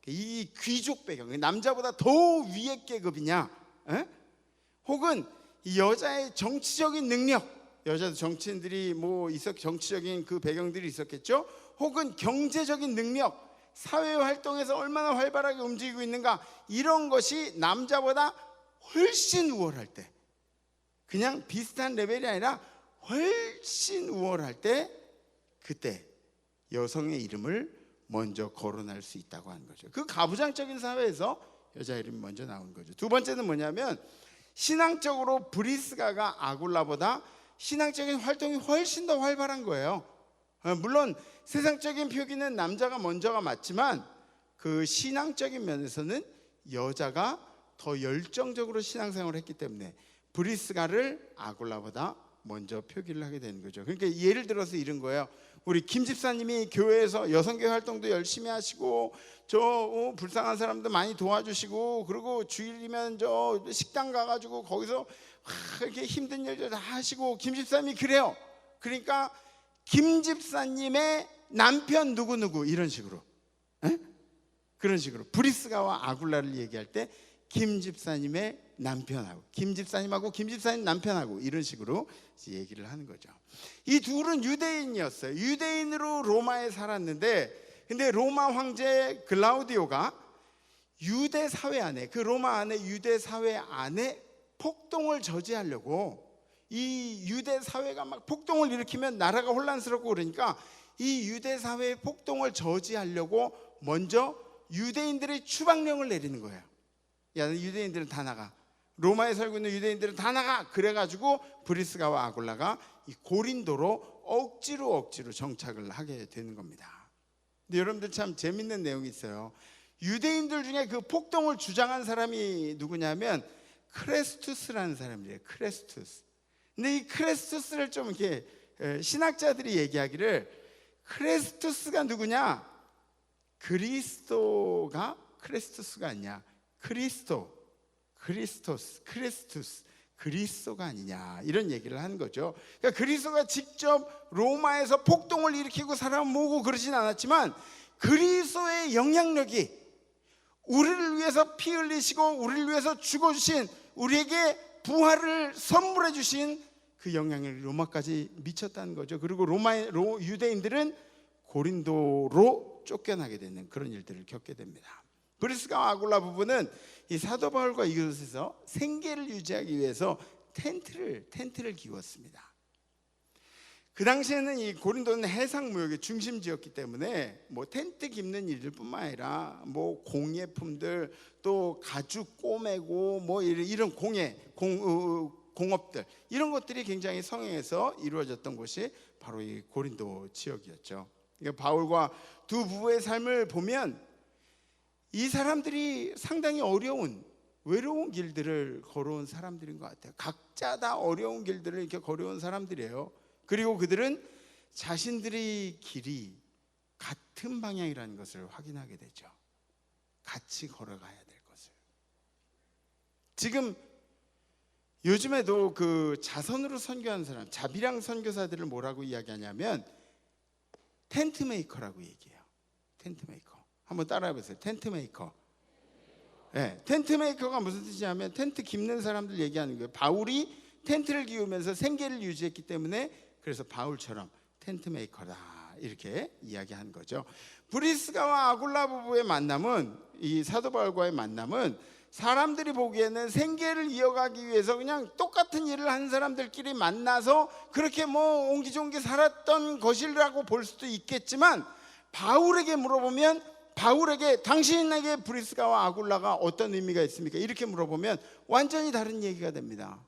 이 귀족 배경, 남자보다 더 위의 계급이냐, 혹은 이 여자의 정치적인 능력, 여자도 정치인들이 뭐 정치적인 그 배경들이 있었겠죠. 혹은 경제적인 능력, 사회 활동에서 얼마나 활발하게 움직이고 있는가, 이런 것이 남자보다 훨씬 우월할 때, 그냥 비슷한 레벨이 아니라 훨씬 우월할 때, 그때 여성의 이름을 먼저 거론할 수 있다고 하는 거죠. 그 가부장적인 사회에서 여자 이름이 먼저 나오는 거죠. 두 번째는 뭐냐면 신앙적으로 브리스가가 아굴라보다 신앙적인 활동이 훨씬 더 활발한 거예요. 물론 세상적인 표기는 남자가 먼저가 맞지만 그 신앙적인 면에서는 여자가 더 열정적으로 신앙생활을 했기 때문에 브리스가를 아굴라보다 먼저 표기를 하게 되는 거죠. 그러니까 예를 들어서 이런 거예요. 우리 김 집사님이 교회에서 여성교회 활동도 열심히 하시고 불쌍한 사람도 많이 도와주시고, 그리고 주일이면 식당 가가지고 거기서 이렇게 힘든 일들 다 하시고, 김 집사님이 그래요. 그러니까 김 집사님의 남편 누구누구, 이런 식으로, 그런 식으로 브리스가와 아굴라를 얘기할 때 김 집사님의 남편하고 김 집사님하고 김 집사님 남편하고 이런 식으로 얘기를 하는 거죠. 이 둘은 유대인이었어요. 유대인으로 로마에 살았는데, 근데 로마 황제 글라우디오가 유대 사회 안에, 그 로마 안에 유대 사회 안에 폭동을 저지하려고, 이 유대 사회가 막 폭동을 일으키면 나라가 혼란스럽고 그러니까 이 유대 사회의 폭동을 저지하려고 먼저 유대인들의 추방령을 내리는 거예요. 야, 유대인들은 다 나가, 로마에 살고 있는 유대인들은 다 나가. 그래가지고 브리스가와 아굴라가 이 고린도로 억지로 정착을 하게 되는 겁니다. 근데 여러분들 참 재밌는 내용이 있어요. 유대인들 중에 그 폭동을 주장한 사람이 누구냐면 크레스투스라는 사람이에요. 크레스투스. 근데 이 크레스투스를 좀 이렇게 신학자들이 얘기하기를, 크레스투스가 누구냐? 그리스도가 크레스투스가 아니냐? 크리스토스, 그리스도가 아니냐, 이런 얘기를 하는 거죠. 그러니까 그리스도가 직접 로마에서 폭동을 일으키고 사람 모으고 그러진 않았지만 그리스도의 영향력이 우리를 위해서 피 흘리시고 우리를 위해서 죽어주신, 우리에게 부활을 선물해 주신 그 영향력이 로마까지 미쳤다는 거죠. 그리고 유대인들은 고린도로 쫓겨나게 되는 그런 일들을 겪게 됩니다. 브리스가와 아굴라 부부는 이 사도 바울과 이곳에서 생계를 유지하기 위해서 텐트를 기웠습니다. 그 당시에는 이 고린도는 해상 무역의 중심지였기 때문에 뭐 텐트 깁는 일들뿐만 아니라 뭐 공예품들, 또 가죽 꼬매고 뭐 이런 공업들, 이런 것들이 굉장히 성행해서 이루어졌던 곳이 바로 이 고린도 지역이었죠. 그러니까 바울과 두 부부의 삶을 보면 이 사람들이 상당히 외로운 길들을 걸어온 사람들인 것 같아요. 각자 다 어려운 길들을 이렇게 걸어온 사람들이에요. 그리고 그들은 자신들의 길이 같은 방향이라는 것을 확인하게 되죠. 같이 걸어가야 될 것을. 지금 요즘에도 그 자선으로 선교하는 사람, 자비랑 선교사들을 뭐라고 이야기하냐면 텐트 메이커라고 얘기해요. 텐트 메이커. 한번 따라해 보세요. 텐트 메이커. 네, 텐트 메이커가 무슨 뜻이냐면 텐트 깁는 사람들 얘기하는 거예요. 바울이 텐트를 기우면서 생계를 유지했기 때문에 그래서 바울처럼 텐트 메이커다 이렇게 이야기한 거죠. 브리스가와 아굴라 부부의 만남은, 이 사도 바울과의 만남은 사람들이 보기에는 생계를 이어가기 위해서 그냥 똑같은 일을 하는 사람들끼리 만나서 그렇게 뭐 옹기종기 살았던 것이라고 볼 수도 있겠지만, 바울에게 물어보면, 바울에게 당신에게 브리스가와 아굴라가 어떤 의미가 있습니까? 이렇게 물어보면 완전히 다른 얘기가 됩니다.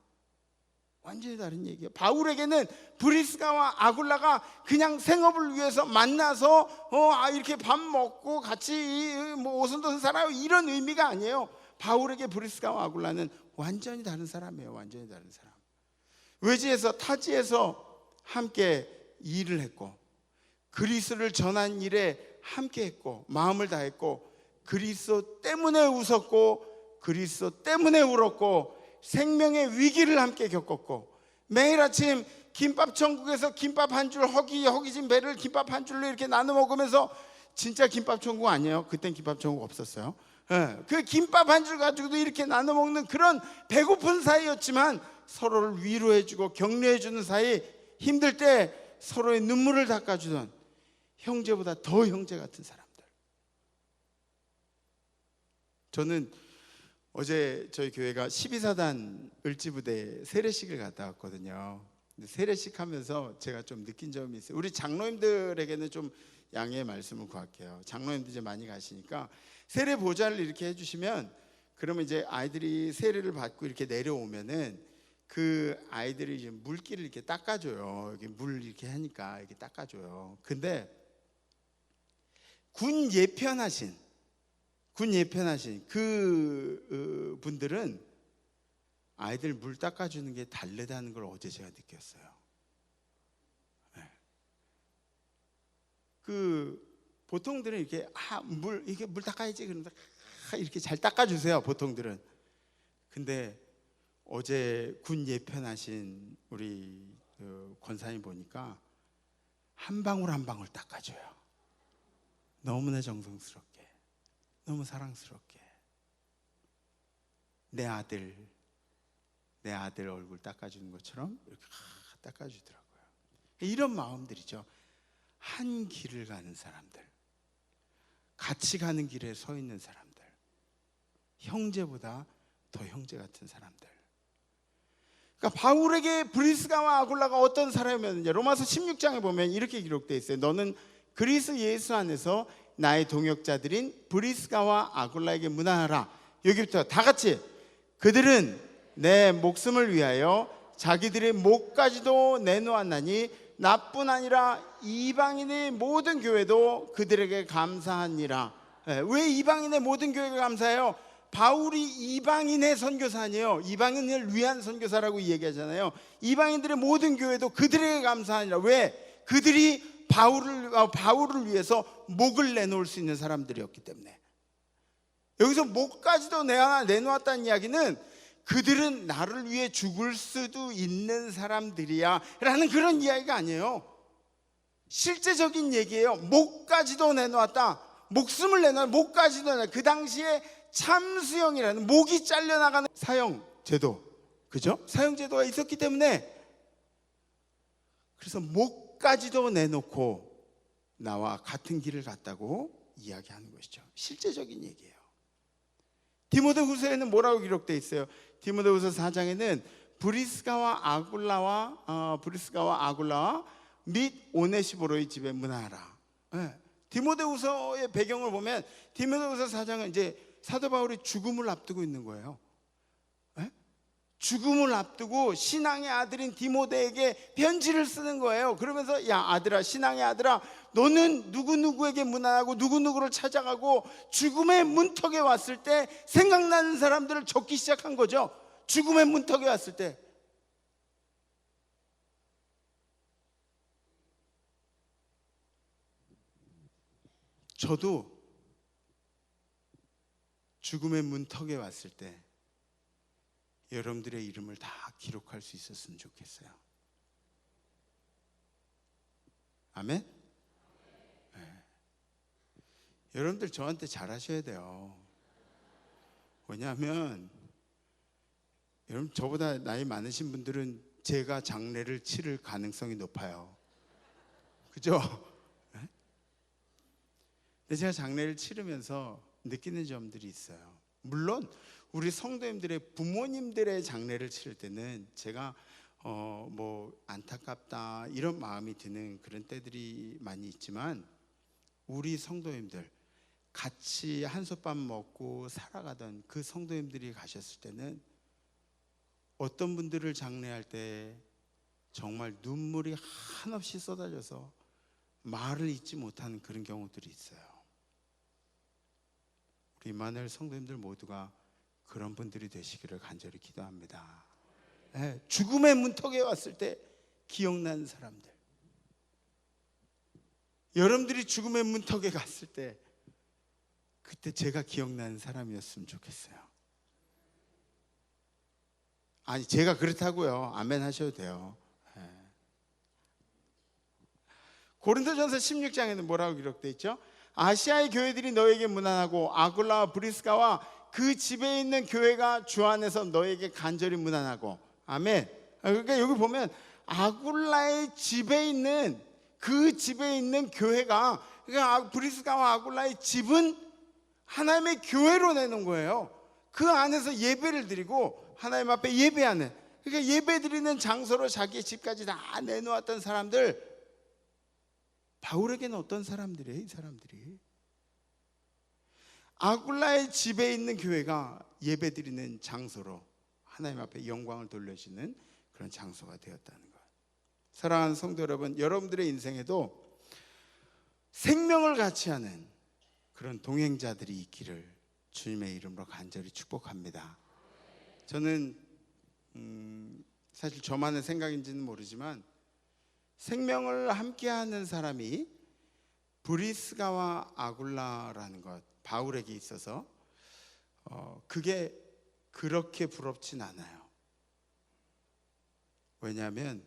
완전히 다른 얘기예요. 바울에게는 브리스가와 아굴라가 그냥 생업을 위해서 만나서 이렇게 밥 먹고 같이 뭐 오순도순 살아요 이런 의미가 아니에요. 바울에게 브리스가와 아굴라는 완전히 다른 사람이에요. 완전히 다른 사람. 외지에서 타지에서 함께 일을 했고 그리스도를 전한 일에 함께 했고 마음을 다했고 그리스도 때문에 웃었고 그리스도 때문에 울었고 생명의 위기를 함께 겪었고 매일 아침 김밥 천국에서 김밥 한 줄 허기진 배를 김밥 한 줄로 이렇게 나눠 먹으면서, 진짜 김밥 천국 아니에요. 그땐 김밥 천국 없었어요. 그 김밥 한 줄 가지고도 이렇게 나눠 먹는 그런 배고픈 사이였지만 서로를 위로해주고 격려해주는 사이, 힘들 때 서로의 눈물을 닦아주던 형제보다 더 형제 같은 사람들. 저는 어제 저희 교회가 12사단 을지부대 세례식을 갔다 왔거든요. 근데 세례식 하면서 제가 좀 느낀 점이 있어요. 우리 장로님들에게는 좀 양해의 말씀을 구할게요. 장로님들 이제 많이 가시니까 세례 보좌를 이렇게 해주시면, 그러면 이제 아이들이 세례를 받고 이렇게 내려오면은 그 아이들이 이제 물기를 이렇게 닦아줘요. 이렇게 물 이렇게 하니까 이렇게 닦아줘요. 근데 군 예편하신 그 분들은 아이들 물 닦아주는 게 달래다는 걸 어제 제가 느꼈어요. 네. 그 보통들은 이렇게 이게 물 닦아야지 그런다 이렇게 잘 닦아주세요. 보통들은. 근데 어제 군 예편하신 우리 권사님 보니까 한 방울 한 방울 닦아줘요. 너무나 정성스럽게, 너무 사랑스럽게 내 아들 얼굴 닦아주는 것처럼 이렇게 닦아주더라고요. 이런 마음들이죠. 한 길을 가는 사람들, 같이 가는 길에 서 있는 사람들, 형제보다 더 형제 같은 사람들. 그러니까 바울에게 브리스가와 아굴라가 어떤 사람이었는지 로마서 16장에 보면 이렇게 기록되어 있어요. 너는 그리스도 예수 안에서 나의 동역자들인 브리스가와 아굴라에게 문안하라. 여기부터 다 같이. 그들은 내 목숨을 위하여 자기들의 목까지도 내놓았나니 나뿐 아니라 이방인의 모든 교회도 그들에게 감사하니라. 왜 이방인의 모든 교회가 감사해요? 바울이 이방인의 선교사 아니에요. 이방인을 위한 선교사라고 얘기하잖아요. 이방인들의 모든 교회도 그들에게 감사하니라. 왜? 그들이 바울을 위해서 목을 내놓을 수 있는 사람들이었기 때문에. 여기서 목까지도 내놓았다는 이야기는 그들은 나를 위해 죽을 수도 있는 사람들이야 라는 그런 이야기가 아니에요. 실제적인 얘기예요. 목까지도 내놓았다. 목숨을 내놓아 목까지도 내놓았다. 그 당시에 참수형이라는 목이 잘려나가는 사형제도, 그죠? 사형제도가 있었기 때문에 그래서 목까지도 내놓고 나와 같은 길을 갔다고 이야기하는 것이죠. 실제적인 얘기예요. 디모데후서에는 뭐라고 기록되어 있어요? 디모데후서 4장에는 브리스가와 아굴라와 및 오네시보로의 집에 문안하라. 네. 디모데후서의 배경을 보면 디모데후서 4장은 이제 사도 바울이 죽음을 앞두고 있는 거예요. 네? 죽음을 앞두고 신앙의 아들인 디모데에게 편지를 쓰는 거예요. 그러면서 야 아들아, 신앙의 아들아, 너는 누구누구에게 문안하고 누구누구를 찾아가고 죽음의 문턱에 왔을 때 생각나는 사람들을 적기 시작한 거죠. 죽음의 문턱에 왔을 때. 저도 죽음의 문턱에 왔을 때 여러분들의 이름을 다 기록할 수 있었으면 좋겠어요. 아멘? 여러분들 저한테 잘하셔야 돼요. 왜냐하면 여러분 저보다 나이 많으신 분들은 제가 장례를 치를 가능성이 높아요. 그죠? 근데 제가 장례를 치르면서 느끼는 점들이 있어요. 물론 우리 성도님들의 부모님들의 장례를 치를 때는 제가 뭐 안타깝다 이런 마음이 드는 그런 때들이 많이 있지만, 우리 성도님들 같이 한솥밥 먹고 살아가던 그 성도님들이 가셨을 때는 어떤 분들을 장례할 때 정말 눈물이 한없이 쏟아져서 말을 잇지 못하는 그런 경우들이 있어요. 우리 임마누엘 성도님들 모두가 그런 분들이 되시기를 간절히 기도합니다. 네, 죽음의 문턱에 왔을 때 기억나는 사람들, 여러분들이 죽음의 문턱에 갔을 때 그때 제가 기억나는 사람이었으면 좋겠어요. 아니 제가 그렇다고요. 아멘 하셔도 돼요. 네. 고린도전서 16장에는 뭐라고 기록되어 있죠? 아시아의 교회들이 너에게 문안하고 아굴라와 브리스가와 그 집에 있는 교회가 주 안에서 너에게 간절히 문안하고. 아멘. 그러니까 여기 보면 아굴라의 집에 있는 그 집에 있는 교회가, 그러니까 브리스가와 아굴라의 집은 하나님의 교회로 내놓은 거예요. 그 안에서 예배를 드리고 하나님 앞에 예배하는, 그러니까 예배 드리는 장소로 자기의 집까지 다 내놓았던 사람들. 바울에게는 어떤 사람들이에요? 이 사람들이 아굴라의 집에 있는 교회가 예배 드리는 장소로 하나님 앞에 영광을 돌려주는 그런 장소가 되었다는 것. 사랑하는 성도 여러분, 여러분들의 인생에도 생명을 같이 하는 그런 동행자들이 있기를 주님의 이름으로 간절히 축복합니다. 저는 사실 저만의 생각인지는 모르지만 생명을 함께하는 사람이 브리스가와 아굴라라는 것, 바울에게 있어서 그게 그렇게 부럽진 않아요. 왜냐하면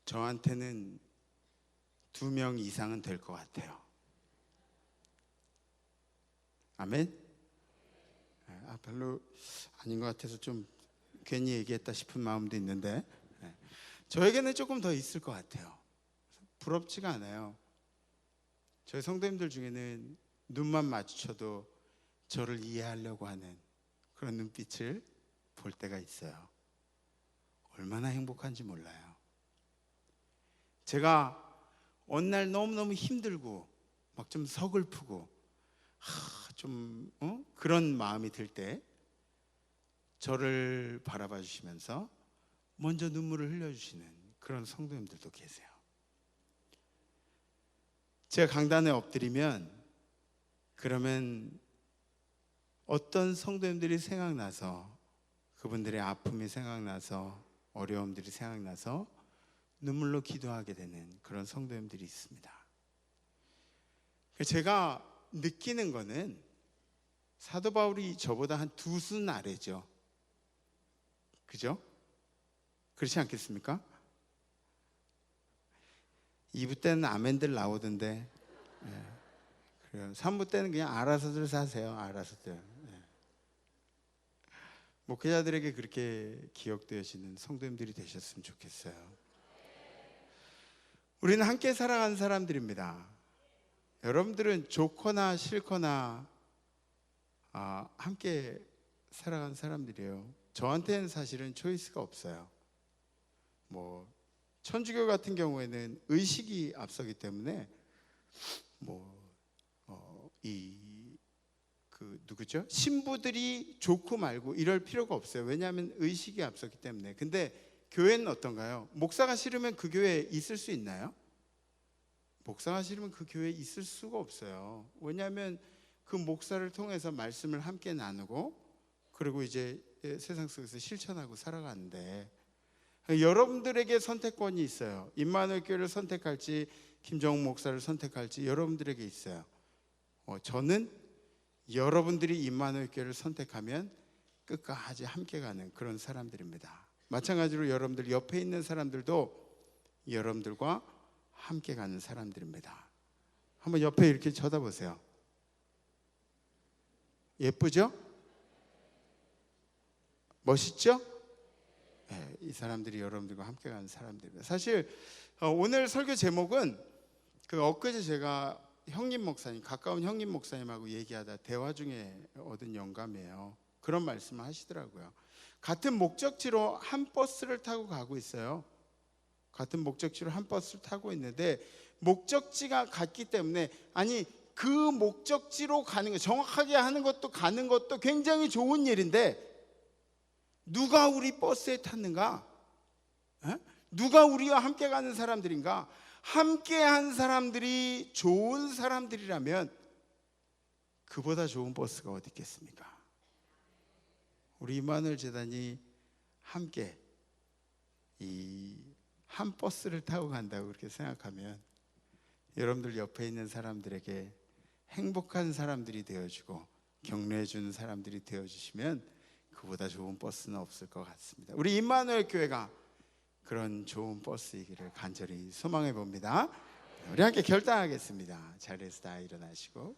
저한테는 2명 이상은 될 것 같아요. 아멘? 별로 아닌 것 같아서 좀 괜히 얘기했다 싶은 마음도 있는데, 저에게는 조금 더 있을 것 같아요. 부럽지가 않아요. 저희 성도님들 중에는 눈만 마주쳐도 저를 이해하려고 하는 그런 눈빛을 볼 때가 있어요. 얼마나 행복한지 몰라요. 제가 어느 날 너무너무 힘들고 막 좀 서글프고 좀 그런 마음이 들 때 저를 바라봐 주시면서 먼저 눈물을 흘려주시는 그런 성도님들도 계세요. 제가 강단에 엎드리면 그러면 어떤 성도님들이 생각나서, 그분들의 아픔이 생각나서, 어려움들이 생각나서 눈물로 기도하게 되는 그런 성도님들이 있습니다. 제가 느끼는 거는 사도 바울이 저보다 한 2순 아래죠. 그죠? 그렇지 않겠습니까? 2부 때는 아멘들 나오던데, 그래요. 3부 때는 그냥 알아서들 사세요. 알아서들. 목회자들에게 그렇게 기억되시는 성도님들이 되셨으면 좋겠어요. 우리는 함께 살아가는 사람들입니다. 여러분들은 좋거나 싫거나 함께 살아가는 사람들이에요. 저한테는 사실은 초이스가 없어요. 뭐 천주교 같은 경우에는 의식이 앞서기 때문에 누구죠? 신부들이 좋고 말고 이럴 필요가 없어요. 왜냐하면 의식이 앞서기 때문에. 근데 교회는 어떤가요? 목사가 싫으면 그 교회에 있을 수 있나요? 목사가 싫으면 그 교회에 있을 수가 없어요. 왜냐하면 그 목사를 통해서 말씀을 함께 나누고, 그리고 이제 세상 속에서 실천하고 살아가는데, 여러분들에게 선택권이 있어요. 임마누엘 교회를 선택할지 김정욱 목사를 선택할지 여러분들에게 있어요. 저는 여러분들이 임마누엘 교회를 선택하면 끝까지 함께 가는 그런 사람들입니다. 마찬가지로 여러분들 옆에 있는 사람들도 여러분들과 함께 가는 사람들입니다. 한번 옆에 이렇게 쳐다보세요. 예쁘죠? 멋있죠? 네, 이 사람들이 여러분들과 함께 가는 사람들입니다. 사실 오늘 설교 제목은 엊그제 제가 형님 목사님, 가까운 형님 목사님하고 얘기하다 대화 중에 얻은 영감이에요. 그런 말씀을 하시더라고요. 같은 목적지로 한 버스를 타고 가고 있어요. 같은 목적지로 한 버스를 타고 있는데 목적지가 같기 때문에 그 목적지로 가는 거 정확하게 하는 것도 가는 것도 굉장히 좋은 일인데 누가 우리 버스에 탔는가? 누가 우리와 함께 가는 사람들인가? 함께한 사람들이 좋은 사람들이라면 그보다 좋은 버스가 어디 있겠습니까? 우리 임마누엘 재단이 함께 이 한 버스를 타고 간다고 그렇게 생각하면 여러분들 옆에 있는 사람들에게 행복한 사람들이 되어주고 격려해주는 사람들이 되어주시면 그보다 좋은 버스는 없을 것 같습니다. 우리 임마누엘 교회가 그런 좋은 버스이기를 간절히 소망해 봅니다. 우리 함께 결단하겠습니다. 자리에서 다 일어나시고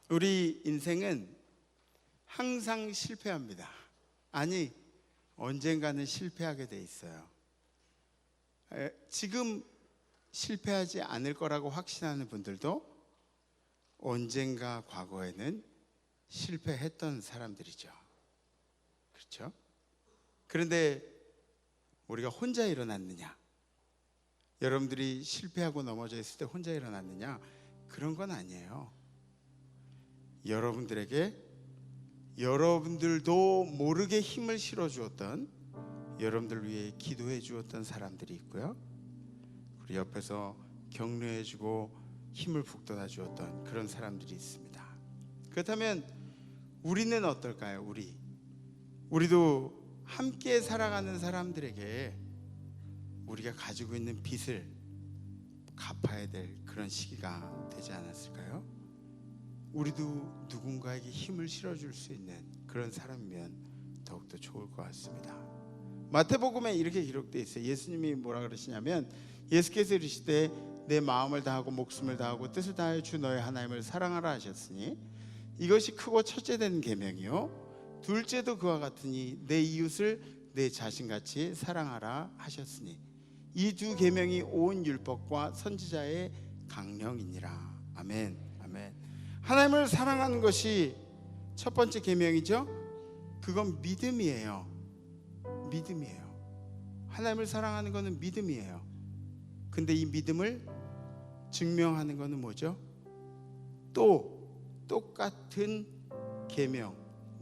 우리 인생은 항상 실패합니다. 언젠가는 실패하게 돼 있어요. 지금 실패하지 않을 거라고 확신하는 분들도 언젠가 과거에는 실패했던 사람들이죠. 그렇죠? 그런데 우리가 혼자 일어났느냐? 여러분들이 실패하고 넘어져 있을 때 혼자 일어났느냐? 그런 건 아니에요. 여러분들도 모르게 힘을 실어주었던, 여러분들 위해 기도해 주었던 사람들이 있고요. 우리 옆에서 격려해주고 힘을 북돋아 주었던 그런 사람들이 있습니다. 그렇다면 우리는 어떨까요? 우리도 함께 살아가는 사람들에게 우리가 가지고 있는 빚을 갚아야 될 그런 시기가 되지 않았을까요? 우리도 누군가에게 힘을 실어줄 수 있는 그런 사람이면 더욱더 좋을 것 같습니다. 마태복음에 이렇게 기록되어 있어요. 예수님이 뭐라 그러시냐면 예수께서 이르시되 내 마음을 다하고 목숨을 다하고 뜻을 다하여 주 너의 하나님을 사랑하라 하셨으니 이것이 크고 첫째 된 계명이요 둘째도 그와 같으니 내 이웃을 내 자신같이 사랑하라 하셨으니 이 두 계명이 온 율법과 선지자의 강령이니라. 아멘. 아멘. 하나님을 사랑하는 것이 첫 번째 계명이죠. 그건 믿음이에요. 하나님을 사랑하는 것은 믿음이에요. 근데 이 믿음을 증명하는 것은 뭐죠? 또 똑같은 계명,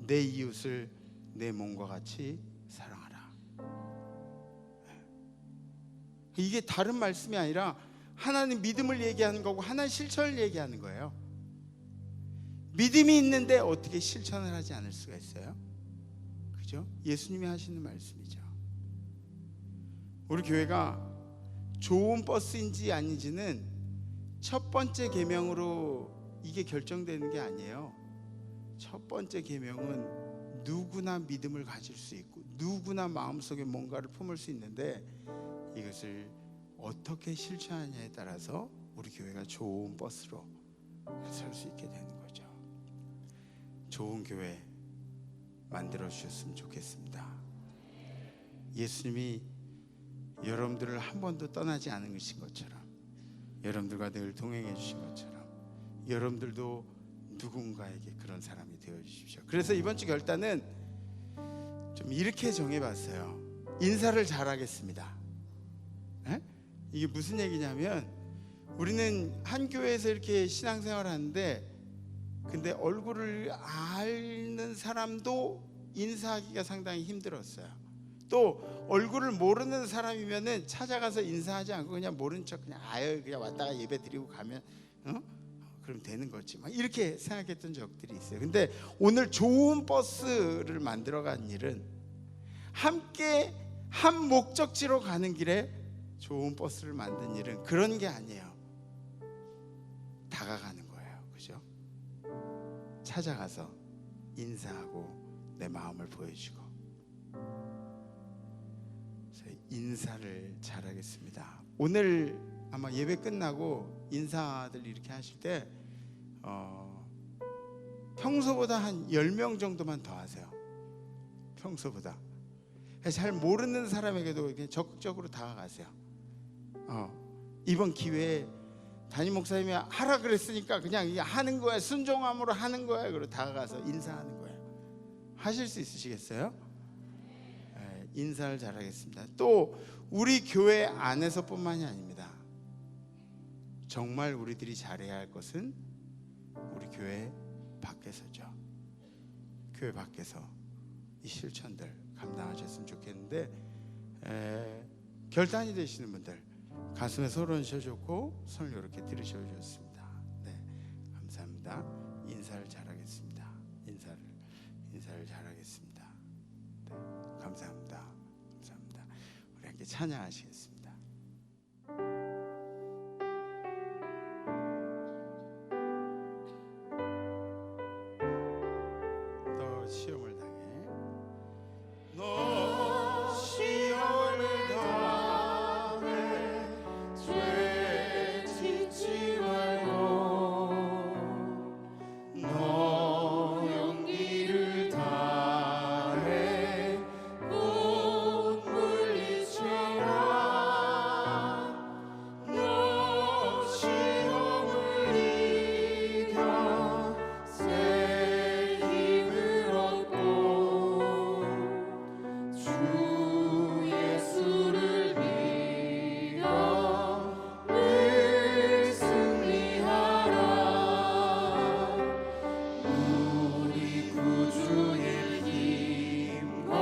내 이웃을 내 몸과 같이 사랑하라. 이게 다른 말씀이 아니라 하나는 믿음을 얘기하는 거고 하나는 실천을 얘기하는 거예요. 믿음이 있는데 어떻게 실천을 하지 않을 수가 있어요? 그죠? 예수님이 하시는 말씀이죠. 우리 교회가 좋은 버스인지 아닌지는 첫 번째 계명으로 이게 결정되는 게 아니에요. 첫 번째 계명은 누구나 믿음을 가질 수 있고 누구나 마음속에 뭔가를 품을 수 있는데 이것을 어떻게 실천하냐에 따라서 우리 교회가 좋은 버스로 설 수 있게 되는 거죠. 좋은 교회 만들어 주셨으면 좋겠습니다. 예수님이 여러분들을 한 번도 떠나지 않으신 것처럼, 여러분들과 늘 동행해 주신 것처럼 여러분들도 누군가에게 그런 사람이 되어 주십시오. 그래서 이번 주 결단은 좀 이렇게 정해봤어요. 인사를 잘하겠습니다. 이게 무슨 얘기냐면 우리는 한 교회에서 이렇게 신앙생활을 하는데 근데 얼굴을 아는 사람도 인사하기가 상당히 힘들었어요. 또 얼굴을 모르는 사람이면은 찾아가서 인사하지 않고 그냥 모른 척 그냥 그냥 왔다가 예배 드리고 가면 그럼 되는 거지 막 이렇게 생각했던 적들이 있어요. 근데 오늘 좋은 버스를 만들어간 일은 함께 한 목적지로 가는 길에 좋은 버스를 만든 일은 그런 게 아니에요. 다가가는 거예요. 그죠? 찾아가서 인사하고 내 마음을 보여주고 인사를 잘하겠습니다. 오늘 아마 예배 끝나고 인사들 이렇게 하실 때 평소보다 한 10명 정도만 더 하세요. 평소보다. 잘 모르는 사람에게도 그냥 적극적으로 다가가세요. 이번 기회에 담임 목사님이 하라 그랬으니까 그냥 하는 거야. 순종함으로 하는 거야. 그리고 다가가서 인사하는 거예요. 하실 수 있으시겠어요? 네, 인사를 잘하겠습니다. 또 우리 교회 안에서뿐만이 아닙니다. 정말 우리들이 잘해야 할 것은 우리 교회 밖에서죠. 교회 밖에서 이 실천들 감당하셨으면 좋겠는데, 결단이 되시는 분들 가슴에 손을 얹으셨고 손을 이렇게 들으셔 주셨습니다. 네, 감사합니다. 인사를 잘하겠습니다. 인사를 잘하겠습니다. 네, 감사합니다. 감사합니다. 우리 함께 찬양하시겠습니다. 너 시험을 당해. 너 시험을 당해. 죄 짓지 말고 너 용기를 다해 못 물리쳐라. 너 시험을 이겨 새 힘을 얻고 주 예수를 믿어 늘 승리하라. 우리 구주의 힘과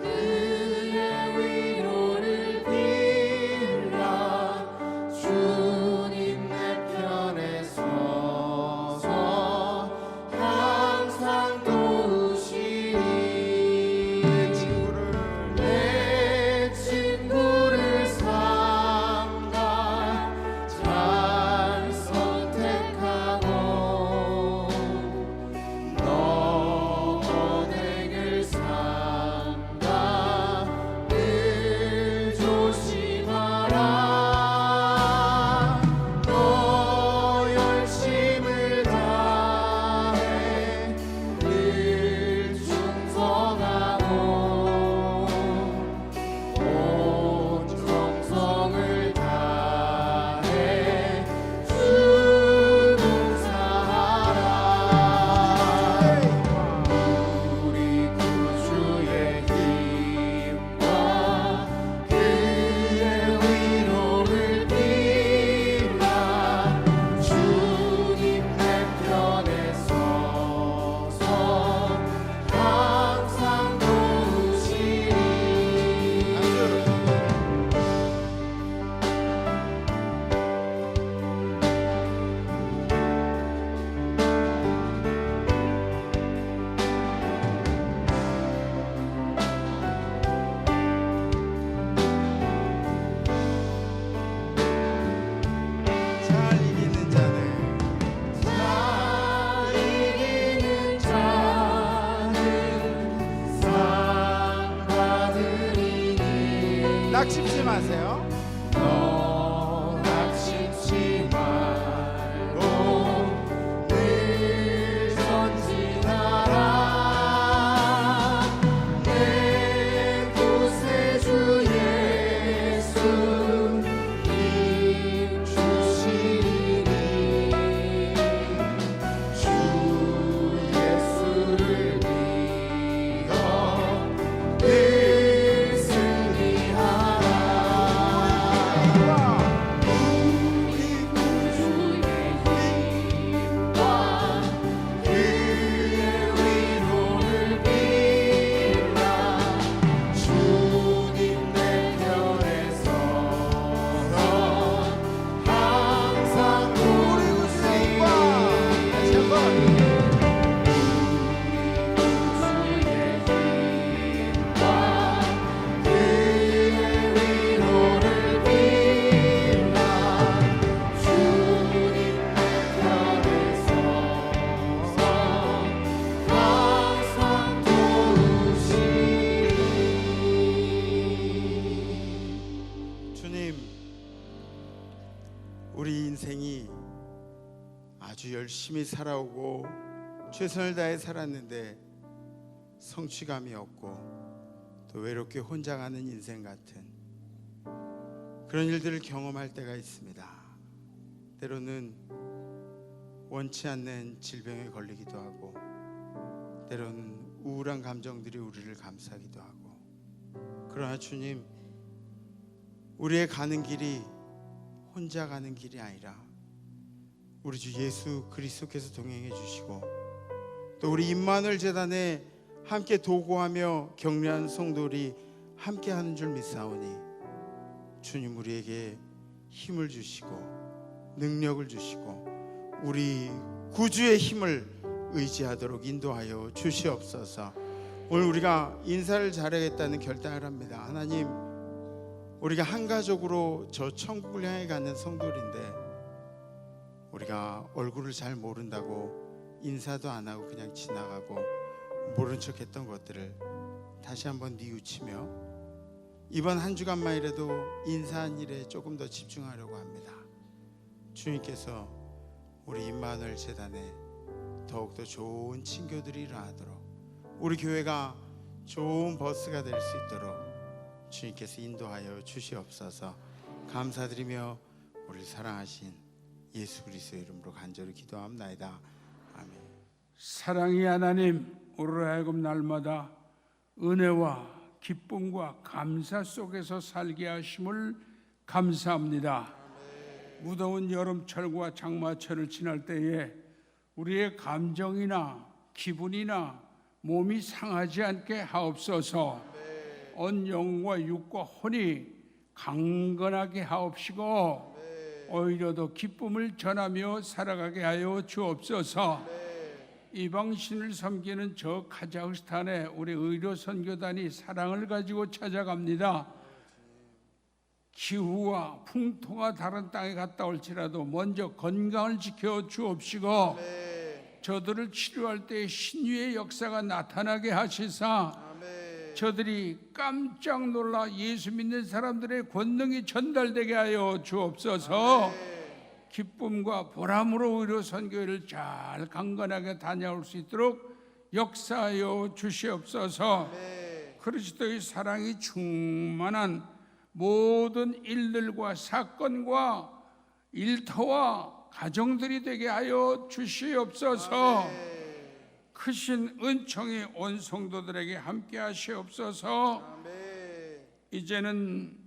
그의 위로를 빌라. 주님 내 편에 서서 항상 도우시니 내 친구를 삼가 잘 선택하고 너 언행을 삼가 늘 조심하라. 너 열심을 다해 늘 충성하고 온 정성을 다해 주 봉사하라. 우리 구주의 힘과 그의 위로를 빌라. 주님 내 편에 서서 항상 도우시니. 잘 이기는 자는 상 받으리니. 낙심치 마세요. 너 낙심치 말고 늘 전진하라. 내 구세주 예수 힘 주시니. 주 예수를 믿어 늘 승리하라. 아주 열심히 살아오고 최선을 다해 살았는데 성취감이 없고 또 외롭게 혼자 가는 인생 같은 그런 일들을 경험할 때가 있습니다. 때로는 원치 않는 질병에 걸리기도 하고 때로는 우울한 감정들이 우리를 감싸기도 하고, 그러나 주님, 우리의 가는 길이 혼자 가는 길이 아니라 우리 주 예수 그리스도께서 동행해 주시고 또 우리 임마누엘 재단에 함께 도구하며 격려한 성도들이 함께하는 줄 믿사오니 주님 우리에게 힘을 주시고 능력을 주시고 우리 구주의 힘을 의지하도록 인도하여 주시옵소서. 오늘 우리가 인사를 잘하겠다는 결단을 합니다. 하나님, 우리가 한 가족으로 저 천국을 향해 가는 성도들인데 우리가 얼굴을 잘 모른다고 인사도 안 하고 그냥 지나가고 모른 척 했던 것들을 다시 한번 뉘우치며 이번 한 주간만이라도 인사한 일에 조금 더 집중하려고 합니다. 주님께서 우리 임마누엘 재단에 더욱더 좋은 친교들이 일어나도록 우리 교회가 좋은 버스가 될 수 있도록 주님께서 인도하여 주시옵소서. 감사드리며 우리를 사랑하신 예수 그리스도의 이름으로 간절히 기도합나이다. 아멘. 사랑의 하나님, 우리로 하여금 날마다 은혜와 기쁨과 감사 속에서 살게 하심을 감사합니다. 무더운 여름철과 장마철을 지날 때에 우리의 감정이나 기분이나 몸이 상하지 않게 하옵소서. 온 영과 육과 혼이 강건하게 하옵시고 오히려 더 기쁨을 전하며 살아가게 하여 주옵소서. 이방신을 섬기는 저 카자흐스탄에 우리 의료 선교단이 사랑을 가지고 찾아갑니다. 기후와 풍토가 다른 땅에 갔다 올지라도 먼저 건강을 지켜 주옵시고 저들을 치료할 때 신유의 역사가 나타나게 하시사 저들이 깜짝 놀라 예수 믿는 사람들의 권능이 전달되게 하여 주옵소서. 기쁨과 보람으로 의료 선교회를 잘 강건하게 다녀올 수 있도록 역사하여 주시옵소서. 그리스도의 사랑이 충만한 모든 일들과 사건과 일터와 가정들이 되게 하여 주시옵소서. 크신 은총이 온 성도들에게 함께 하시옵소서. 이제는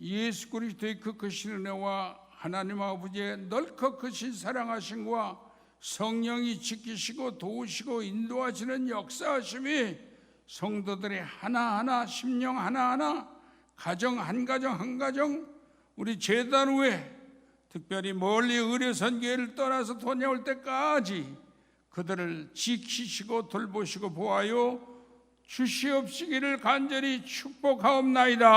예수 그리스도의 그 크신 은혜와 하나님 아버지의 넓고 크신 사랑하심과 성령이 지키시고 도우시고 인도하시는 역사하심이 성도들의 하나하나 심령 하나하나 가정 한 가정 한 가정 우리 제단 후에 특별히 멀리 의료선교회를 떠나서 돌아올 때까지 그들을 지키시고 돌보시고 보아요 주시옵시기를 간절히 축복하옵나이다.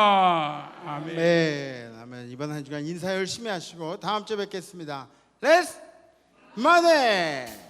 아멘. 네, 아멘. 이번 한 주간 인사 열심히 하시고 다음 주에 뵙겠습니다. 레츠 마네.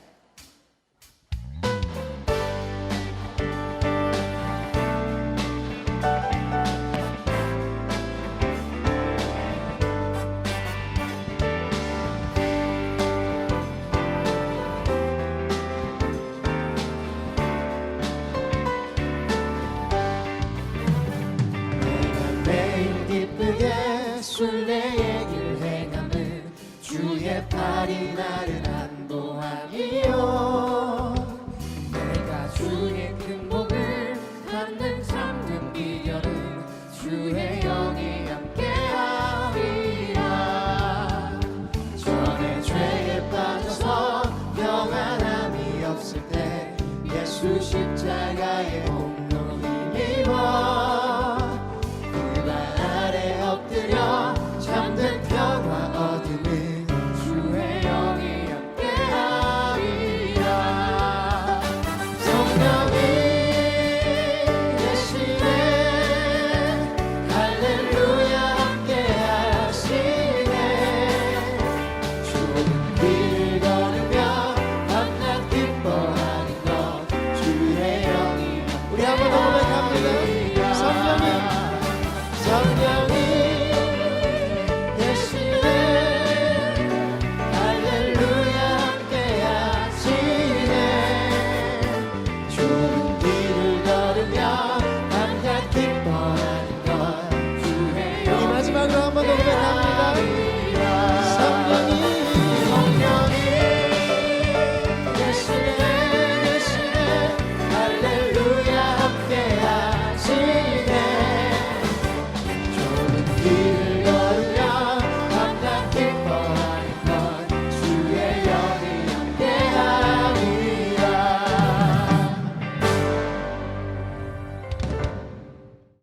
순례의 길 행함은 주의 팔이 나를 안보하니요. 내가 주의 큰 복을 받는 참된 비결은 주의 영이 함께하리라. 전에 죄에 빠져서 평안함이 없을 때 예수 십자가의 공로 힘입어 잠든 평화 얻으는 주의 영이 함께하리라. 성령이 계시네 할렐루야 함께하시네. 좋은 길을 걸으며 밤낮 기뻐하는 것 주의 영이 우리 한번 더 고백합니다.